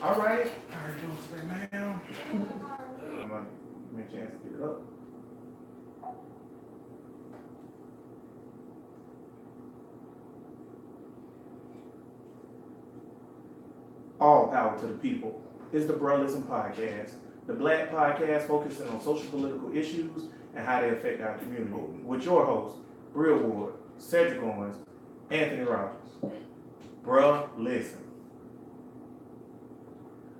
All right. All right, doing this now. I'm gonna give me a chance to get it up. All power to the people. It's the Brotherlism Podcast, the Black podcast focusing on social political issues and how they affect our community. With your hosts, Brill Ward, Cedric Owens, Anthony Rogers. Bruh, listen.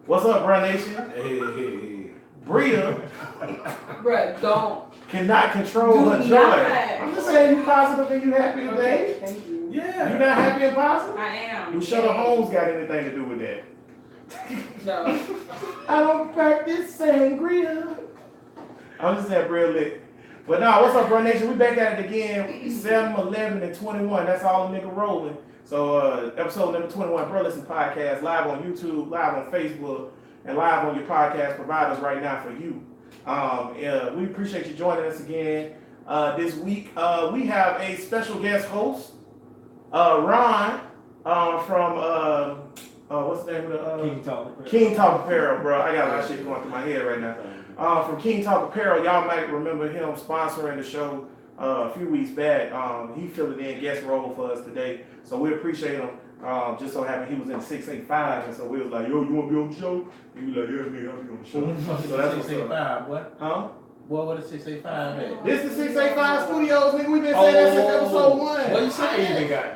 What's up, Bruh Nation? Hey. Bria Bruh, don't. cannot control her Do joy. not. I'm just saying you positive and you happy today. Okay, thank you. Yeah. You not happy and positive? I am. Do Sherlock Holmes got anything to do with that? No. I don't practice sangria. I'm just saying real lit. But nah, what's up, Bro Nation? We back at it again. 7, 11, and 21. That's all the nigga rolling. So episode number 21, Brotherlism Podcast, live on YouTube, live on Facebook, and live on your podcast providers right now for you. We appreciate you joining us again. This week, we have a special guest host, Ron, from what's the name of the King Talk Apparel, bro. I got a lot of shit going through my head right now. From King Talk Apparel, y'all might remember him sponsoring the show a few weeks back. He filled in guest role for us today, so we appreciate him. Just so happened he was in 685, and so we was like, yo, you want to be on the show? He was like, yeah, nigga, I'll be on the show. So that's what's up. 685, what? Huh? Boy, what is 685 at? This is 685 Studios, nigga. We've been saying that since episode 1. What you say you even got?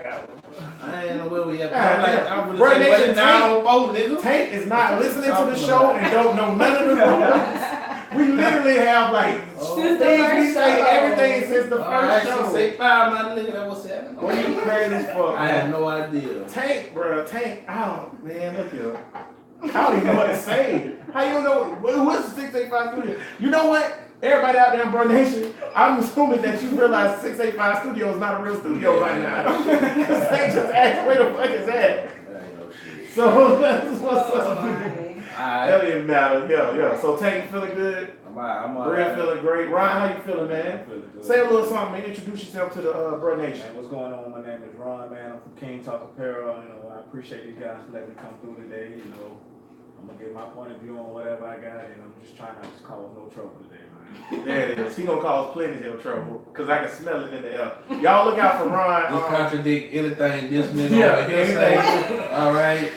I ain't know where we at. Yeah, I would Bro, say, Nation, what now, nigga? Tank is not listening to the show and don't know none of the rules. We literally have like Since the things we first say show. everything since the All first right, show. 685, my nigga, that was 7. What you crazy as fuck? I have no idea. Tank, bro, Tank. I don't, man, look here. I don't even know what to say. How you know? What's the 685 Studio? You know what? Everybody out there in Bro Nation, I'm assuming that you realize 685 Studio is not a real studio right now. Because Tank just asked, where the fuck is that? That ain't no shit. So that's what's up. Alright. That didn't matter. Yeah. So Tank feeling good. I'm all Bria right. feeling great. Ryan, how you feeling, man? Feeling good. Say a little something, man. Introduce yourself to the Bro Nation. Man, what's going on? My name is Ron, man. I'm from King Talk Apparel. You know, I appreciate you guys letting me come through today. You know, I'm gonna get my point of view on whatever I got, and I'm just trying not to cause no trouble today, man. There it is. He gonna cause plenty of trouble because I can smell it in the air. Y'all look out for Ron. You contradict anything this minute Yeah, over here say. All right.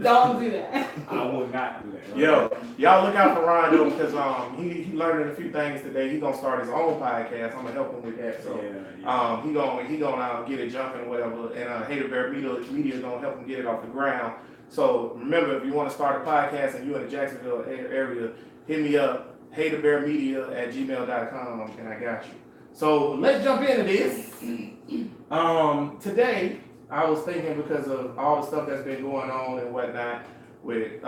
Don't do that. I would not do that. Yo, y'all look out for Ron though because he learning a few things today. He gonna start his own podcast. I'm gonna help him with that. So Yeah. he gonna get it jumping or whatever. And Hater Bear Media is gonna help him get it off the ground. So remember, if you want to start a podcast and you're in the Jacksonville area, hit me up. haterbearmedia@gmail.com and I got you. So let's jump into this. Today I was thinking because of all the stuff that's been going on and whatnot with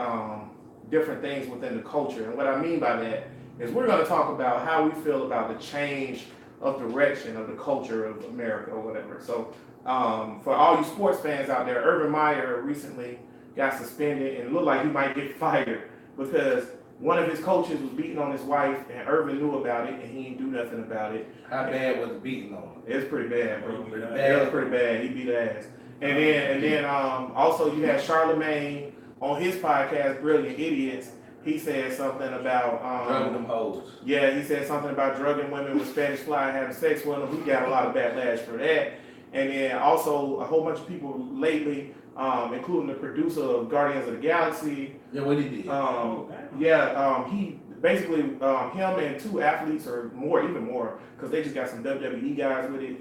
different things within the culture. And what I mean by that is we're going to talk about how we feel about the change of direction of the culture of America or whatever. So for all you sports fans out there, Urban Meyer recently got suspended and it looked like he might get fired because one of his coaches was beating on his wife, and Urban knew about it, and he didn't do nothing about it. How bad was the beating on him? It was pretty bad, bro. Pretty It bad. was pretty bad. He beat ass. And then also you had Charlemagne on his podcast, Brilliant Idiots. He said something about Drugging them hoes. yeah, he said something about drugging women with Spanish fly and having sex with them. He got a lot of backlash for that. And then also a whole bunch of people lately, including the producer of Guardians of the Galaxy. Yeah, what he did. He basically him and 2 athletes or more, even more, because they just got some WWE guys with it.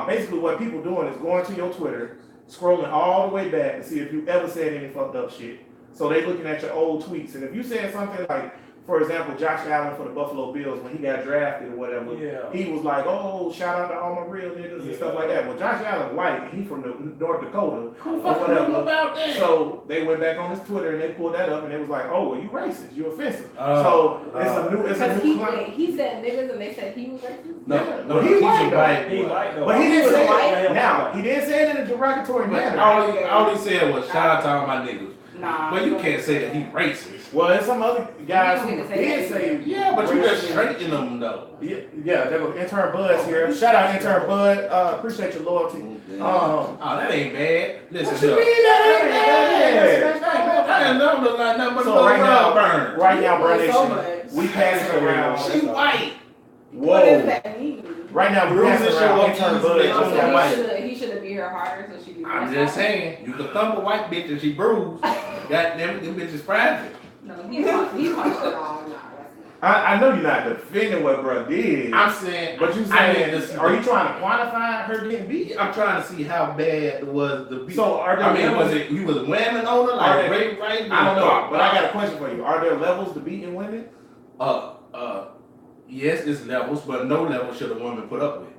Basically, what people doing is going to your Twitter, scrolling all the way back to see if you ever said any fucked up shit. So they looking at your old tweets, and if you said something like, for example, Josh Allen for the Buffalo Bills when he got drafted or whatever, he was like, "Oh, shout out to all my real niggas and stuff like that." Well, Josh Allen white, and he from North Dakota Who or fucking whatever. knew about that? So they went back on his Twitter and they pulled that up and they was like, "Oh, well, you racist, you offensive." Oh. So it's a new Because climate. he said niggas and they said he was racist. No, Well, he's white, a white He boy. white though. But he didn't say white. it. Now he didn't say it in a derogatory manner. All he said was shout out to all my niggas. Nah. But you can't say that he racist. Well, there's some other guys who You don't get to say did that. say, Yeah, but you just racist. straightening them though. Yeah, there was intern Bud's here. Shout out intern Bud. Appreciate your loyalty. Oh, that ain't bad. Listen, What you look. mean that ain't bad? I didn't know. don't look like nothing but So a right now, burn. right now, bro, Like so nation, much. we passing around. She white. What does Whoa. that mean? Right now, we Bruises passing show around up intern easily. blood just So got white. He should have beat her harder so she could. I'm just saying, you can thump a white bitch and she bruised. Goddamn, them bitches private. No, he punched her all. Nah, that's not. I know you're not defending what bro did, I'm saying, but you I saying, mean, this- are you trying to quantify her getting beat? I'm trying to see how bad was the beat. So are there I mean, levels? was it you was whamming on her Are like there- rape, right? I don't know, but I got a question for you. Are there levels to beating women? Yes, it's levels, but no level should a woman put up with.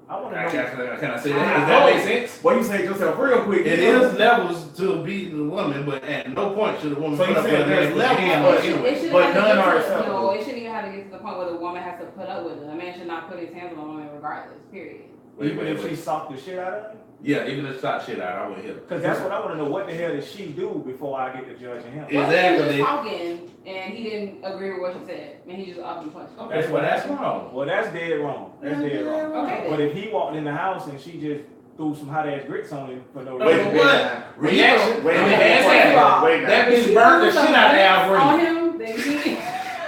I want Can to know. I say that? Does that make sense? Well, you say yourself real quick. It is levels to beating a woman, but at no point should a woman So put you up with saying a there's man with a levels, hand but- on It anyway. shouldn't But have to none get are to- acceptable. No, it shouldn't even have to get to the point where the woman has to put up with it. A man should not put his hands on a woman regardless, period. Even if she socked the shit out of him? Yeah, even if shot shit out, I wouldn't hit her. Because that's what I want to know. What the hell did she do before I get to judging him? Yeah. Well, he was Exactly. just talking and he didn't agree with what she said, and he just up and punched her. Okay, well that's wrong. Well, that's dead wrong. That's dead wrong. Okay. But if he walked in the house and she just threw some hot ass grits on him for no No, Wait a reason, minute. what? Reaction? Wait a I mean, minute. that's Wait a that. minute. Wait a That minute. bitch burned the If shit out of on Alfred. him, then he.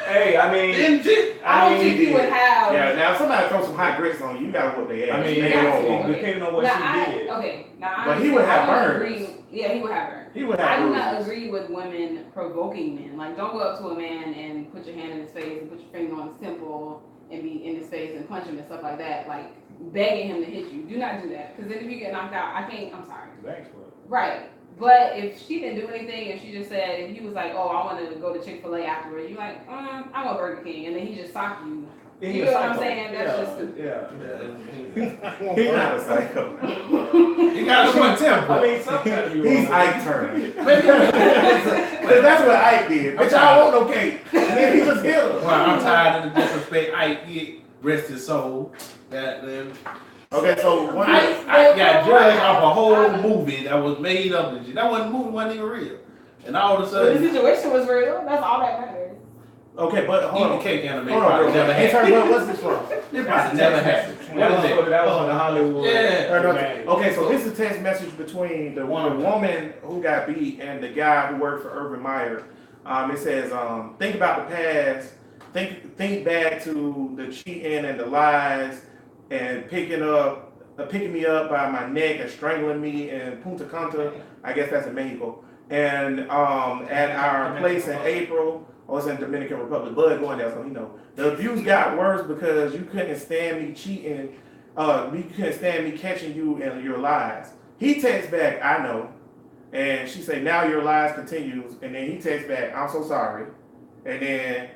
hey, I mean, Didn't she? I don't think he would have. Yeah, now if somebody throw some hot grits on you, you gotta whoop their ass. I mean, They yeah, won't yeah. want it. depending on what Now, she did. I But he would have I don't burns. agree. Yeah, he would have burns. He would I have do bruises. not agree with women provoking men. Like, don't go up to a man and put your hand in his face and put your finger on his temple and be in his face and punch him and stuff like that. Like, begging him to hit you. Do not do that. Because then if you get knocked out, I'm sorry. Thanks, bro. Right. But if she didn't do anything and she just said, if he was like, oh, I wanted to go to Chick-fil-A afterwards, you're like, I want Burger King. And then he just socked you. He You a know what I'm psycho. saying? That's yeah, just stupid. yeah. He's not a psycho. You got a short temper. I mean, sometimes you He's wrong. Ike Turner. Cause that's what Ike did. But y'all want no cake. And then he just hit her. Well, I'm tired of the disrespect. I get rest his soul. Goddamn. Okay, so one I got judged off a whole movie that was made up and shit. That movie wasn't even real. And all of a So the sudden, situation was real. That's all that matters. okay, but hold eating on. cake anime Hold on, probably never intern, happened. what's this from? It probably never happened. That was on the Hollywood. Yeah. Okay, so this is a text message between the woman who got beat and the guy who worked for Urban Meyer. It says, think about the past, think back to the cheating and the lies and picking me up by my neck and strangling me in Punta Cana. I guess that's in Mexico. And at our place in April, I was in Dominican Republic, Bud going there, so you know. The abuse got worse because you couldn't stand me cheating, you couldn't stand me catching you in your lies. He texts back, I know. And she said, now your lies continues. And then he texts back, I'm so sorry. And then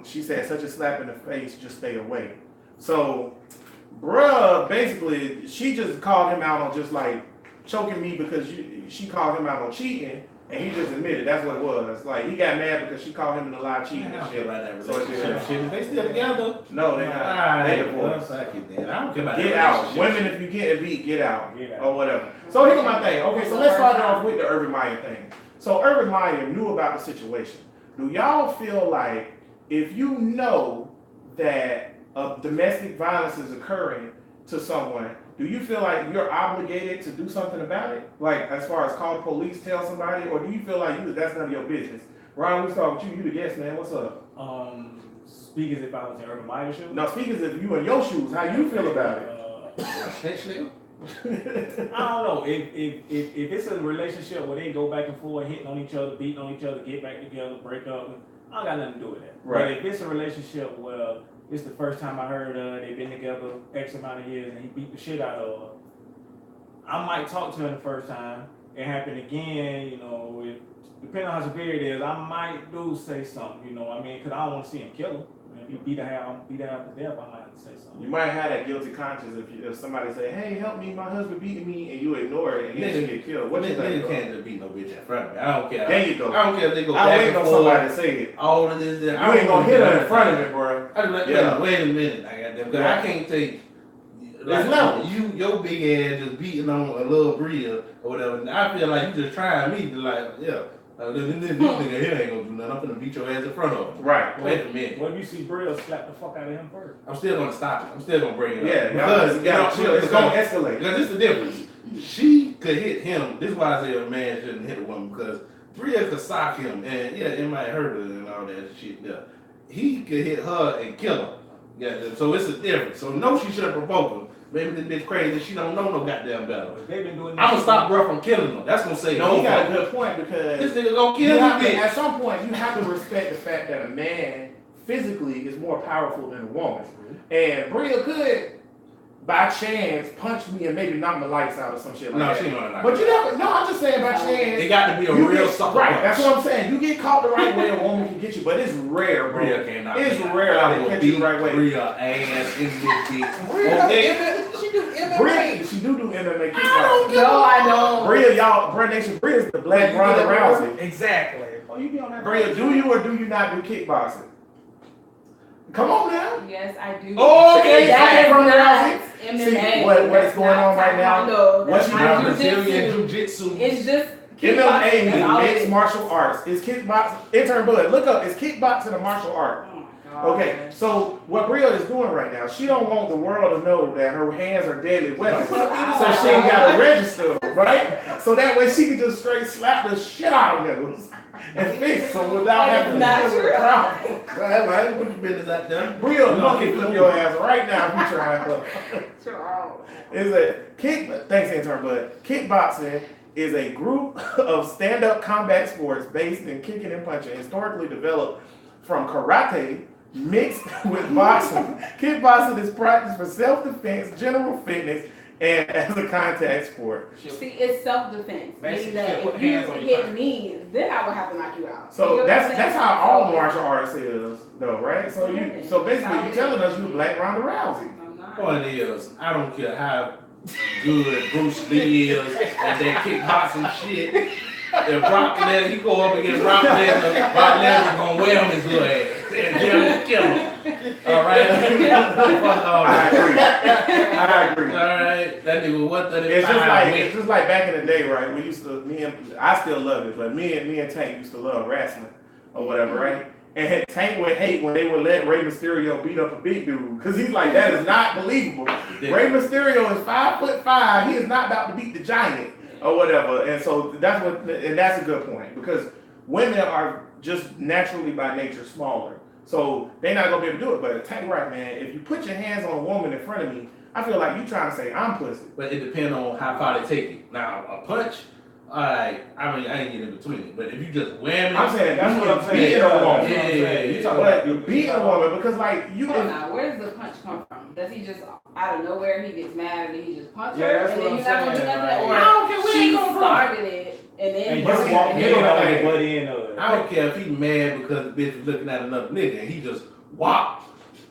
she said, such a slap in the face, just stay away. So, bruh, basically, she just called him out on just like choking me because she called him out on cheating. And he just admitted that's what it was. Like, he got mad because she called him in the lie cheating I and don't care shit. about that So it's relationship just- shit. They still together. No, they're not. They divorced. I don't care about Get that out. relationship Women, shit. if you get beat, get out. Get out. Or whatever. So here's my thing. Okay, so let's start off with the Urban Meyer thing. So Urban Meyer knew about the situation. Do y'all feel like if you know that domestic violence is occurring to someone, do you feel like you're obligated to do something about it? Like as far as call the police, tell somebody, or do you feel like that's none of your business? Ron, we start with you. You the guest, man. What's up? Speak as if I was in Urban Meyer shoes. Now speak as if you in your shoes. How you feel about it? Essentially, I don't know. If it's a relationship where they go back and forth, hitting on each other, beating on each other, get back together, break up, I don't got nothing to do with that. Right. But if it's a relationship where it's the first time I heard they've been together X amount of years and he beat the shit out of her, I might talk to her the first time. It happened again, you know, depending on how severe it is, I might say something, you know what I mean? Because I don't want to see him kill her. If you beat her out to death, I might have to say something. You might have that guilty conscience if somebody say, "Hey, help me, my husband beating me," and you ignore it and you just get killed. What you nigga think? can't just beat no bitch in front of me. I don't care. There you go. I don't care if they go I back wait and on forth. somebody to say it. All of this. You ain't gonna hit her in front of me, bro. I be like, Yeah. wait a minute, I got them. Cause Yeah. I can't take. There's levels. Your big ass just beating on a little Bria or whatever. And I feel like you just trying me to this nigga here ain't gonna do nothing. I'm gonna beat your ass in front of him. Right. Wait a minute. What if you see Brill slap the fuck out of him first? I'm still gonna stop it. I'm still gonna bring it up. Yeah, because you gotta chill. It's gonna escalate. Because this is the difference. She could hit him. This is why I say a man shouldn't hit a woman because Bria could sock him, and yeah, it might hurt her and all that shit. Yeah, he could hit her and kill her. Yeah, so it's a difference. So no, she shouldn't provoke him. Maybe this bitch crazy. She don't know no goddamn better. They've been doing. I'm gonna stop bro from killing him. That's gonna say No, he got a good point because this nigga gonna kill you have you, to, bitch. at some point you have to respect the fact that a man physically is more powerful than a woman. And Bria could, by chance, punch me and maybe knock my lights out or some shit like No, that. she ain't gonna knock But me you never, no, I'm just saying by chance. It got to be a you real get, sucker right, punch. that's what I'm saying. You get caught the right way, a woman can get you, but it's rare, bro. Bria can't knock It's me out. rare I to will catch you beat the right way. Bria ass in this bitch. Bria, she do MMA. Bria, she do MMA I don't kickboxing. give No, I don't. Bria, y'all, Bria Nation, Bria's the black Ronda Rousey. Exactly. Oh, you be on that. Bria, do you or do you not do kickboxing? Come on now. Yes, I do. Oh, okay. That is Ronda not Rousey. MMA. See, what is That's going on not right now? Taekwondo. What That's she not Now doing? Brazilian jujitsu. jiu-jitsu. It's just MMA kickboxing. That's all means it mixed is. martial arts. Is kickboxing, intern Bud, look up, is kickboxing a martial art? Oh my God. Okay, so what Bria is doing right now, she don't want the world to know that her hands are deadly weapons. So she ain't got to register, right? So that way she can just straight slap the shit out of niggas and fix them without having to Not deal with true. the problem. Right, right. Put your business out there. Bria, monkey flip your ass right now if you try to. Sure. Is a thanks intern Bud. Kickboxing is a group of stand-up combat sports based in kicking and punching, historically developed from karate mixed with boxing. Kickboxing is practiced for self-defense, general fitness, and as a contact sport. See, it's self-defense. Basically, Meaning that put if you hands on your hit pocket. me, then I would have to knock you out. You So know what I'm that's saying? how all So, martial arts is, though, right? So basically you telling us you Black Ronda Rousey. I'm not. Point is, I don't care how good Bruce Lee is and that kickboxing shit. If Brock Lesnar, he go up against Brock Lesnar, Brock Lesnar gonna whale his little ass and kill him. All right? Fuck all I that. agree. I All agree. right? That nigga 135. It's just like back in the day, right? We used to I still love it, but me and Tank used to love wrestling or whatever, right? And Tank would hate when they would let Rey Mysterio beat up a big dude because he's like, that is not believable. Rey Mysterio is 5'5". He is not about to beat the giant or whatever. And so that's a good point because women are just naturally by nature smaller. So they're not gonna be able to do it. But Tank right, man, if you put your hands on a woman in front of me, I feel like you trying to say I'm pussy. But it depends on how far they take it. Now, a punch, alright, I mean, I ain't getting in between it. But if you just wham it, I'm saying that's what I'm saying. beating Yeah, a woman. yeah, Yeah, You talking about you beating a woman because like you Hold on can. now, where does the punch come from? Does he just out of nowhere he gets mad and he just punches Yeah, her that's and what then I'm you're not gonna do saying, nothing? like- Or I don't care where she they come from. started it and then And he you What's just walk- don't you you don't don't know know that. butt in of it. I don't care if he mad because the bitch was looking at another nigga and he just whop.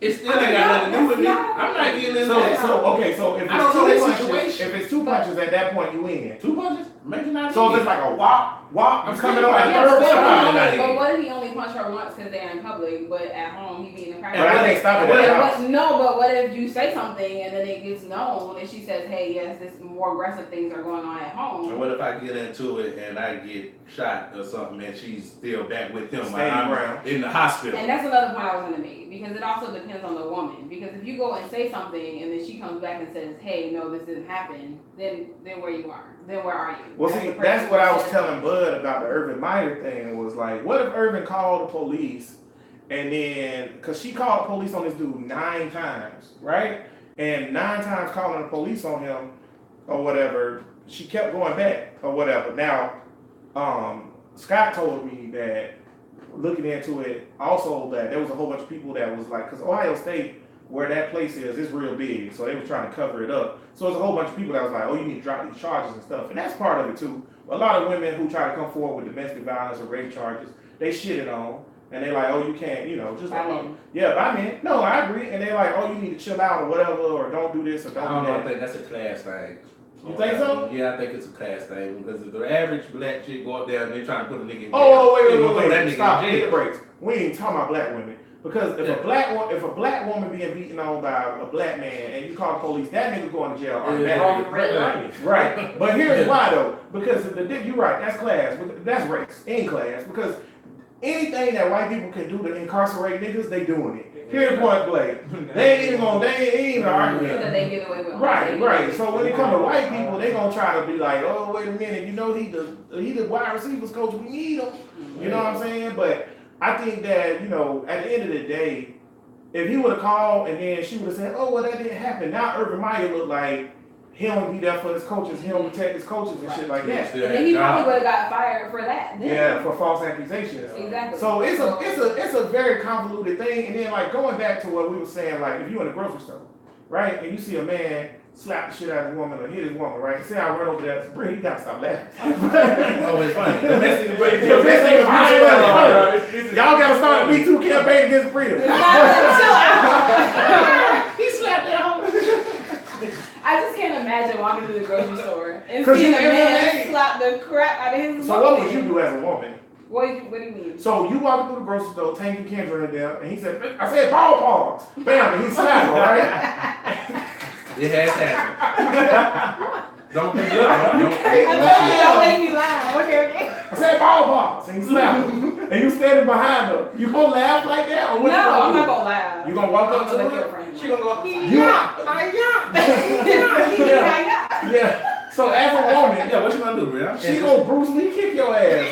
It still ain't got nothing to do with me. I'm not getting in there. So if I don't it's know two that punches, situation. if it's two punches at that point you win. Two punches? Maybe not. So if even. it's like a wop, I'm you coming still on right. the Yes, third but, time. not but here. what if he only punched her once because they're in public, but at home he being a crack? But I ain't stopping at the house. No, but what if you say something and then it gets known and she says, hey, yes, this more aggressive things are going on at And home. what if I get into it and I get shot or something and she's still back with him while Standing I'm around. in the hospital? And that's another point I was gonna make because it also depends on the woman. Because if you go and say something and then she comes back and says, hey, no, this didn't happen, then where you are? Then where are you? Well, As see, a person that's what I was who says- telling Bud about the Urban Meyer thing. Was like, what if Urban called the police, and then, cause she called the police on this dude 9 times, right? And 9 times calling the police on him, or whatever, she kept going back, or whatever. Now, Scott told me that looking into it, also that there was a whole bunch of people that was like, cause Ohio State, where that place is real big, so they were trying to cover it up. So there's a whole bunch of people that was like, oh, you need to drop these charges and stuff, and that's part of it too. A lot of women who try to come forward with domestic violence or rape charges, they shit it on, and they're like, oh, you can't, just By like, men. yeah, by men. No, I agree, and they're like, oh, you need to chill out or whatever, or don't do this or I don't don't do know. I that. think that's a class thing. You think so? Yeah, I think it's a class thing because if the average black chick go up there and they trying to put a nigga in jail, Oh, they wait, gonna throw that nigga stop, in hit jail. the brakes. We ain't talking about black women. Because if Yeah. if a black woman being beaten on by a black man and you call the police, that nigga going to jail Yeah, automatically. Right. But here's why though. Because you're right, that's class. That's race in class. Because anything that white people can do to incarcerate niggas, they doing it. Period, point blank. They ain't even arguing. That they get away with. Right. So when it comes to white people, they gonna try to be like, oh, wait a minute, you know, he the wide receivers coach, we need him. You know what I'm saying? But I think that, you know, at the end of the day, if he would have called and then she would have said, oh, well, that didn't happen. Now Urban Meyer looked like he don't be there for his coaches, he don't protect his coaches and shit like that. And then he probably would have got fired for that. Then. Yeah, for false accusations. Exactly. So it's a very convoluted thing. And then like going back to what we were saying, like if you in a grocery store, right, and you see a man slap the shit out of a woman or hit his woman, right? Say I run over there, Bree, you gotta stop laughing. Oh, it's funny. The best thing y'all gotta start a Me Too campaign against freedom. He slapped that home. I just can't imagine walking to the grocery store and seeing a man slap the crap out of his So what would you do as a woman? What do you mean? So you walking through the grocery store, Tanky Kendra in there, and he said, I said ball paws. Bam, and he slapped her, right? It has happened. Don't be good. Don't make me laugh. Okay. I said ball paws, and he slapped her. And you standing behind her. You gonna laugh like that? Or what No, you gonna I'm do? not gonna laugh. You gonna walk up to her? She gonna go, Yeah. So as a woman, Yeah, what you gonna do, bro? she gonna Bruce Lee kick your ass.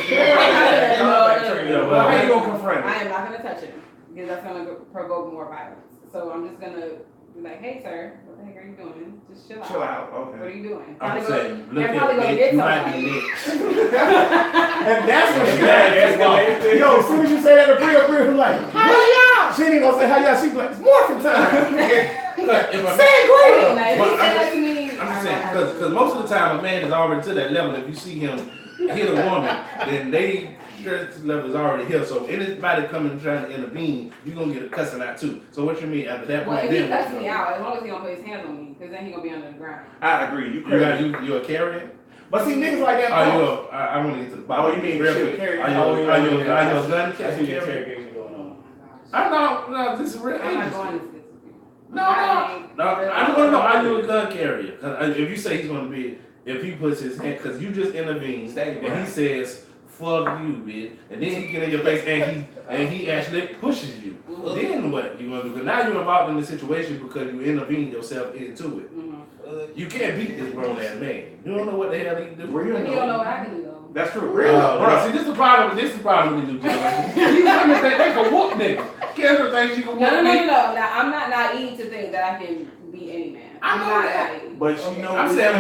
Well, how you gonna confront I her? am not gonna touch him because that's gonna provoke more violence. So I'm just gonna be like, hey sir, what the heck are you doing? Just chill out. Chill out, What okay. are you doing? I'm Probably saying, look they're probably gonna at get you might somebody. be next. And that's what she Yeah, Yo, as soon as you say that to Bria was like, how y'all? She ain't gonna say how y'all. She be like, it's morphin' time. Wait, now, if you say that to me, I'm just saying, because most of the time a man is already to that level. If you see him hit a woman, then their level is already here. So anybody coming trying to intervene, you're going to get a cussing out too. So what you mean after that well, point? if he Then cuts me out, as long as he don't put his hands on me, because then he gonna be under the ground. I agree. You a carrier? But see, niggas like that. I want to get to the bottom. Oh, you mean real shit, quick. carry- Are you a gun I see the carrier? interrogation going on. No, this is real. I'm not going to this. No, I just want to know, are you a gun carrier? 'Cause if you say he's going to be, if he puts his hand, because you just intervened, and he says, fuck you, bitch, and then he get in your face and he actually pushes you. Then what you going to do? Because now you're involved in the situation because you intervened yourself into it. You can't beat this grown ass man. You don't know what the hell he can do. Real But you don't know what I can do though. That's true. Really? Bro, see, this is the problem with you, Joe. You women think they can whoop niggas. Kendra thinks she can whoop No. me. Now, I'm not naive to think that I can beat any man. I'm I know not that. naive. But she knows. I'm saying I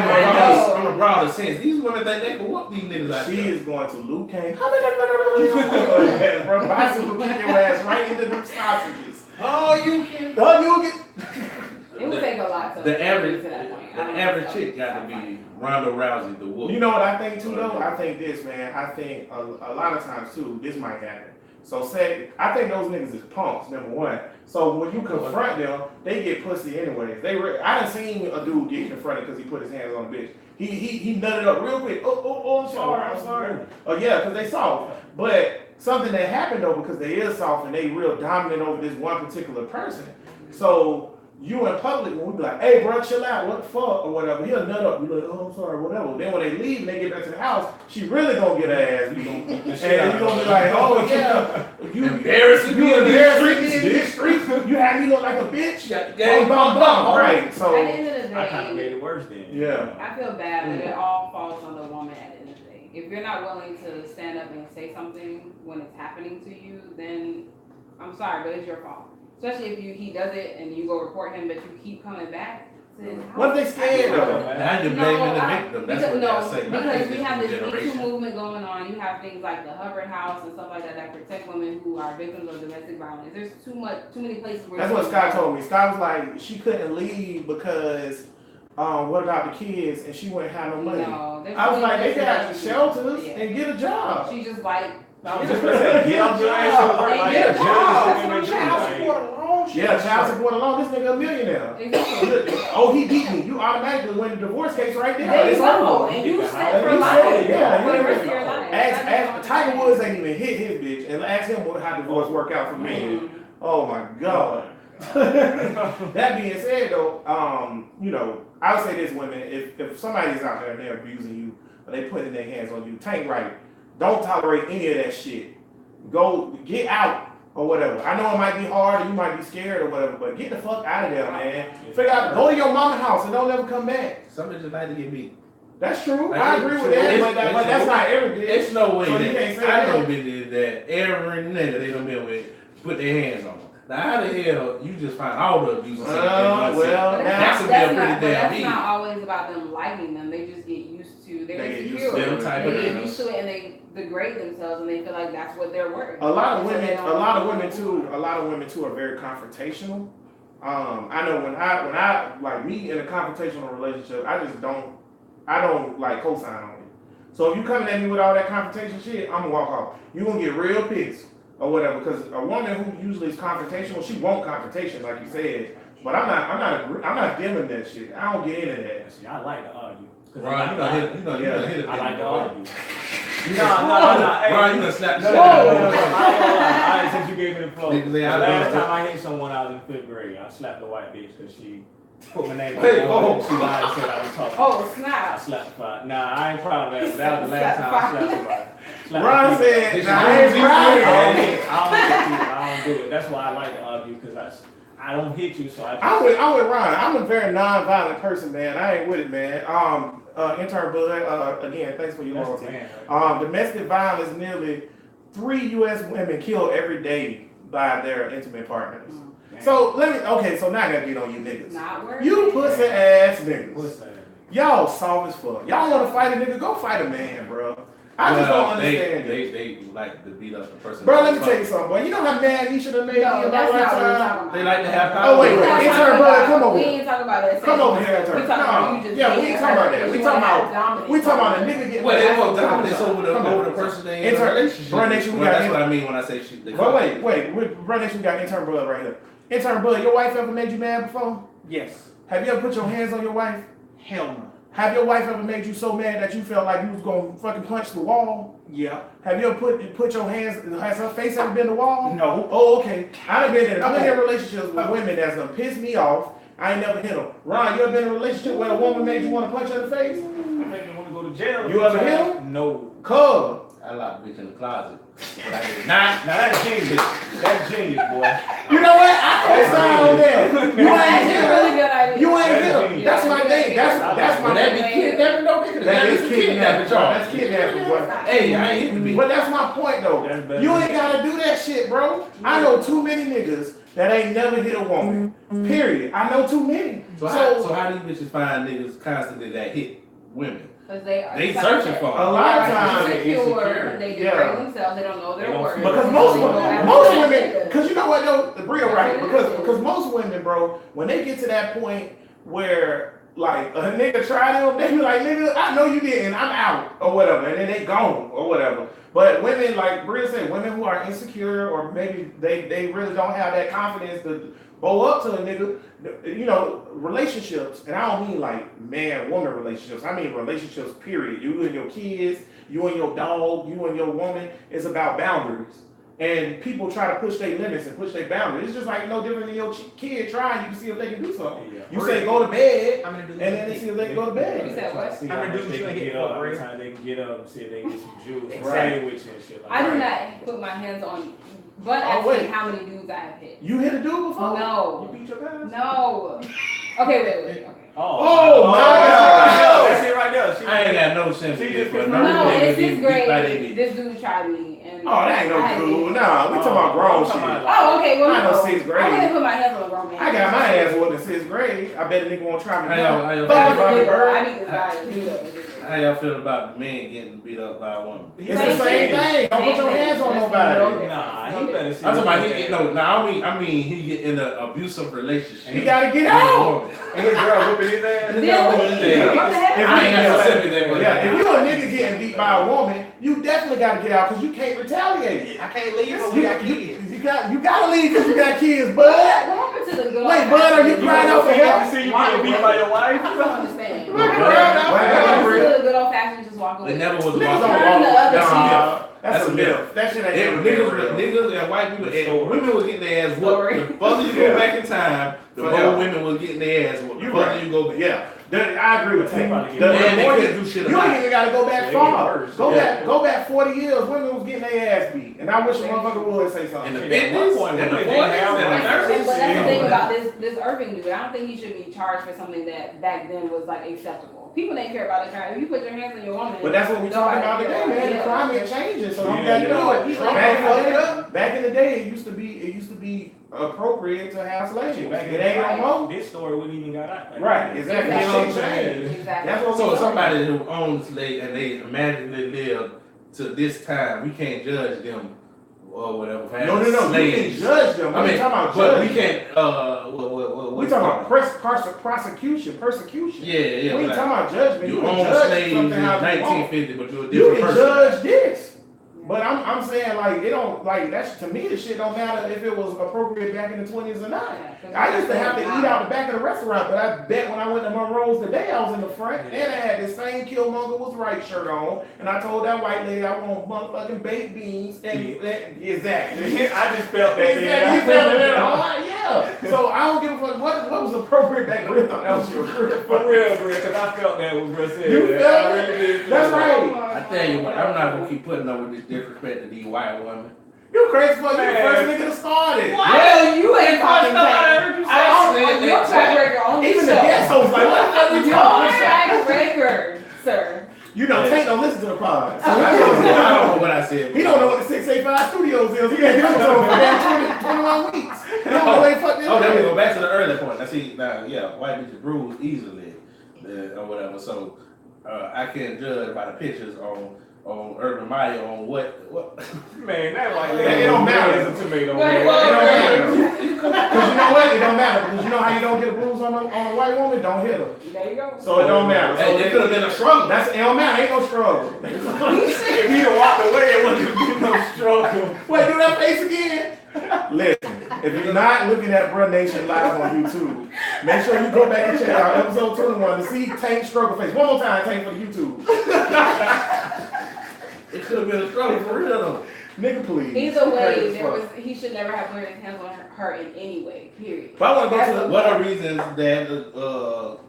in a broader sense. These women think they can whoop these niggas out She there. is going to Luke Kane. Bro, bicycle kick your ass right into them sausages. Oh, you can. Oh, you'll get. It would take a lot to The average, to that point. the average chick got to be Ronda Rousey, the whoop. You know what I think too though? I think this, man. I think a lot of times too, this might happen. So I think those niggas is punks, number one. So when you confront them, they get pussy anyways. I done seen a dude get confronted because he put his hands on a bitch. He nutted up real quick. I'm sorry. Oh yeah, because they soft. But something that happened though, because they is soft and they real dominant over this one particular person. So you in public when we be like, hey bro, chill out, what the fuck, or whatever. He'll nut up, be like, oh I'm sorry, whatever. Then when they leave and they get back to the house, she really gonna get her ass. You gonna beat the shit out of her. And you gonna be like, oh yeah, you Embarrassing me in these streets. You had me look like a bitch. Gang Bum. Right. At So the end of the I kind of day, made it worse then. yeah. I feel bad, but it all falls on the woman at the end of the day. If you're not willing to stand up and say something when it's happening to you, then I'm sorry, but it's your fault. Especially if he does it and you go report him, but you keep coming back. What if they scared though? Now you're blaming the victim. That's what I say. Because we have this Me Too generation. movement going on. You have things like the Hubbard House and stuff like that that protect women who are victims of domestic violence. There's too many places where That's what Scott told me. Scott was like, she couldn't leave because what about the kids? And she wouldn't have no money. No, there's I was too many like, they places got that she- shelters yeah. and get a job. She just like I was just gonna say, get out your ass to work like Get a that. job. Judges That's look at you like, Yeah, child support alone. This nigga a millionaire. exactly. Oh, he beat me. You automatically win the divorce case right there. There you It's go, over. and you set And for you life. said it, yeah, For the yeah. rest of your life. Ask Tiger Woods ain't even hit his bitch, and ask him how divorce work out for me. Mhm. Oh my god. That being said, though, you know, I would say this, women, if somebody's out there and they're abusing you, or they putting their hands on you, Tank right, don't tolerate any of that shit. go get out or whatever. I know it might be hard or you might be scared or whatever, but get the fuck out of there, man. Figure out, go to your mama's house and don't ever come back. Some bitches like to get beat. That's true. Like, I agree with that, but that's not every bitch. It's no way So you can't say that I that. know bitches that every nigga they done been with put their hands on them. Now how the hell you just find all the abuse? Well, But that's that's a not, pretty damn that's easy. not always about them liking them. They just get used to. They're They get used insecure. to them type of They get niggas. used to it and they degrade themselves and they feel like that's what they're worth. A lot of So women, they a don't- lot of women too are very confrontational. I know when I like me in a confrontational relationship, I don't like co-sign on it. So if you coming at me with all that confrontation shit, I'm gonna walk off. You gonna get real pissed or whatever, because a woman who usually is confrontational, she want confrontation, like you said. But I'm not dealing that shit. I don't get into that. See, I like to argue. 'Cause Ron, you done hit it. I like to argue. You No, hey. Ron, you done slapped the No, shit no, out no, of no, me. I ain't since you gave me the floor. Niggas, they The out last there. time I hit someone, I was in 5th grade. I slapped the white bitch because she put my name on Hey, the oh. She lied and said I was talking. Oh I snap! slapped the five. Nah, I ain't proud of that, but that was the last time I slapped somebody. Slapped Ron the said, people. "Nah, I ain't proud of that." I don't do it. That's why I like to argue because I don't hit you, so I just. I'm with Ron. I'm a very non-violent person, man. I ain't with it, man. Intern Bud, again, thanks for your That's loyalty. the man, right? Domestic violence, nearly 3 U.S. women killed every day by their intimate partners. Damn. So so now I gotta get on you niggas. Not worth You it. pussy ass niggas. What's that? Y'all soft as fuck. Y'all wanna fight a nigga, go fight a man, bro. I just don't understand it. They like to beat up the person. Bro, let me tell you something, boy. You know how mad he should have made me No, in my that's not what we're lifetime? talking about. They like to have Oh, wait, We're wait. not Intern talking Bud, about- come over We here. ain't talking about that. Come over here, intern. We talking about No. you just Yeah, we being ain't talking about hurt that. We because talking you wanna about- have dominance. We talking about a nigga getting Well, they mad. want dominance over Come the on. person they in a Intern- relationship. Bro, next we Well, got that's in- what I mean when I say shit. But bro, next we got intern Bud right here. Intern Bud, your wife ever made you mad before? Yes. Have you ever put your hands on your wife? Hell no. Have your wife ever made you so mad that you felt like you was gonna fucking punch the wall? Yeah. Have you ever put your hands? Has her face ever been the wall? No. Oh, okay. I've been in relationships with women that's gonna piss me off. I ain't never hit them. Ron, you ever been in a relationship where a woman made you want to punch her in the face? I make them want to go to jail. You ever hit him? No. Cub. I locked bitch in the closet. But I did not. Now that's genius. That's genius, boy. You know what? I co-sign on that. You That's ain't a hit really him. good idea. You ain't hit That's him. That's my thing. That's my But that be thing. kidnapping, no nigga. That is kidnapping, y'all. That's kidnapping, boy. Hey, I ain't hitting me. But that's my point though. That's better. You ain't gotta do that shit, bro. I know too many niggas that ain't never hit a woman. Period. I know too many. So how do you bitches find niggas constantly that hit women? Because they are They searching for a them. lot of They're times, insecure. They Yeah. degrade themselves. They don't know They their don't worth. feel because Yeah. most women, because you know what though, the real right, because most women, bro, when they get to that point where like a nigga try them, they be like, nigga, I know you didn't, I'm out or whatever, and then they gone or whatever. But women, like Bria said, women who are insecure or maybe they really don't have that confidence to bow up to a nigga, you know, relationships, and I don't mean like man-woman relationships, I mean relationships, period. You and your kids, you and your dog, you and your woman, it's about boundaries. And people try to push their limits and push their boundaries. It's just like no different than your kid trying, you can see if they can do something. Yeah. You say go to bed, I'm gonna do and then they see if they can go to You bed. said what? See I'm gonna how do much what they you can ain't get hit up, for, how Ray. much time they can get up and see if they can get some juice, Right. sandwich and shit like I do that. not put my hands on, but Oh, ask wait. me how many dudes I have hit. You hit a dude before? No. You beat your ass? No. Okay, wait. Okay. Oh, my God. God. That's it right there. She- I ain't got no sympathy See, this for is- no No, nigga it's getting sixth beat by they grade. bitch. This dude tried me, and Oh, that ain't I no had dude. to- Nah, we talking about grown shit. Oh, okay. Well, I know no. sixth grade. I wouldn't put my hands on a grown man. I got my ass whooped in 6th grade. I bet a nigga won't try me. How y'all But I Fuck Bobby was a nigga. Bird. I need this guy to do that. How y'all feel about men getting beat up by a woman? It's the same thing. Don't put your hands on nobody. Nah, he better see. I'm talking about what no. Now I mean he get in an abusive relationship. He gotta get with a out. woman. And this girl whooping his ass. Yeah, what the heck? I ain't got no sympathy for Yeah, that. if you a nigga getting beat by a woman, you definitely gotta get out because you can't retaliate. I can't leave, but we got kids. You gotta leave because you got kids, bud. What happened to the girl? Wait, bud, are you crying out for help? See you getting beat by your wife? I don't understand. Look, What girl, happened to the good old fashioned just walk away? They never was Niggas walking. don't Turn the other walk. cheek. Nah, That's a myth. That shit ain't And never been real. niggas and white people and women was getting their ass Story. whooped. The further you go back in time, the Forever. more women was getting their ass whooped. The You further right. you go back. Yeah, I agree with They that. probably The get And more they you couldn't do shit you about ain't it. even gotta go back They far. get worse. Go back 40 years. Women was getting their ass beat, and I wish a motherfucker would say In something. the Yeah, 50s, my boy, and the when 40s, they have and the one- 30s. But that's the thing Yeah. about this Irving dude. I don't think he should be charged for something that back then was like acceptable. People didn't care about the crime. If you put your hands on your woman, But that's what we talking about nobody today, man. The cares. climate changing, so you Yeah, got to do it. People Back in the day, it used to be appropriate to have slaves. Back in It ain't the day, no more. This story wouldn't even got out. Right, exactly. Exactly. Shit changed. Exactly. That's what So we somebody who owns slave and they imagine they live to this time, we can't judge them or whatever. for No, having you can slaves. judge them. I mean, we talking about but we judging. can't. We talking about prosecution, persecution. Yeah, yeah. We ain't like, talking about judgment. you can own judge slaves in something how you want. 1950, but you're a You different can person. judge this. But I'm saying like it don't like that's to me the shit don't matter if it was appropriate back in the 20s or not. I used to have to eat out the back of the restaurant, but I bet when I went to Monroe's today I was in the front and I had this same Killmonger was right shirt on and I told that white lady I want motherfucking baked beans and exactly. I just felt that. Exactly. You felt it hard, yeah. So I don't give a fuck what was appropriate back then. I thought that was your career. For real, bro, because I felt that when bro said You that. felt I it? really did. That's feel right. I tell you what, I'm not gonna keep putting up with this disrespect to these white women. You crazy fuck, you the Man. first nigga to start it. Well, you ain't talking I things. heard you I your track record on the Even the show. guest host like, what the fuck we Your talking about? track record, sir. You know, Tank don't listen to the pod. So I I don't know don't know. what I said. He don't know what the 685 Studios is. He ain't been to them for damn 21 weeks. He don't know they fuck this Oh, then we shit. go back to the earlier point. I see now, yeah, white bitches bruise easily, or whatever. So I can't judge by the pictures on Urban Meyer on what. Man, that white It lady don't matter. is a tomato. Right, man. well, Because you know what? It don't matter. Because you know how you don't get a bruise on a white woman? Don't hit her. There you go. So it don't matter. Hey, there could have been a struggle. It don't matter. Ain't no struggle. If he had walked away, it wouldn't have been no struggle. Wait, do that face again. Listen, if you're not looking at Bruh Nation live on YouTube, make sure you go back and check out episode 21 to see Tank struggle face. One more time, Tank, for the YouTube. It could have been a struggle for real though. Nigga, please. Either way, Fuck. he should never have put his hands on her in any way. Period. But I want to go to What are reasons that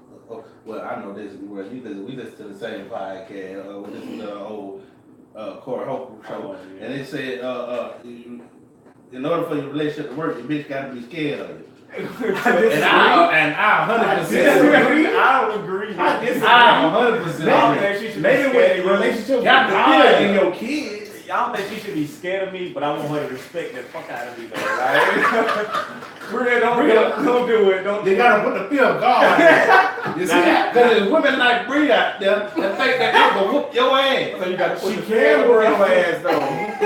well, I know this because we listen to the same podcast. We listen to the whole Corey Holcomb show, and they said in order for your relationship to work, your bitch got to be scared of you. And I 100% disagree. I don't agree. I disagree. I 100% I don't agree. think she should be Maybe scared with of you. relationships with Got the God feeling. and your kids. I don't think she should be scared of me, but I want her to respect the fuck out of me though. Like, Bria, don't do it. Don't do They gotta put the fear of God on there. You see that? Because there's women like Bria out there that think that they will whoop your ass. it. So you gotta put She the can fear whoop of your her. ass though.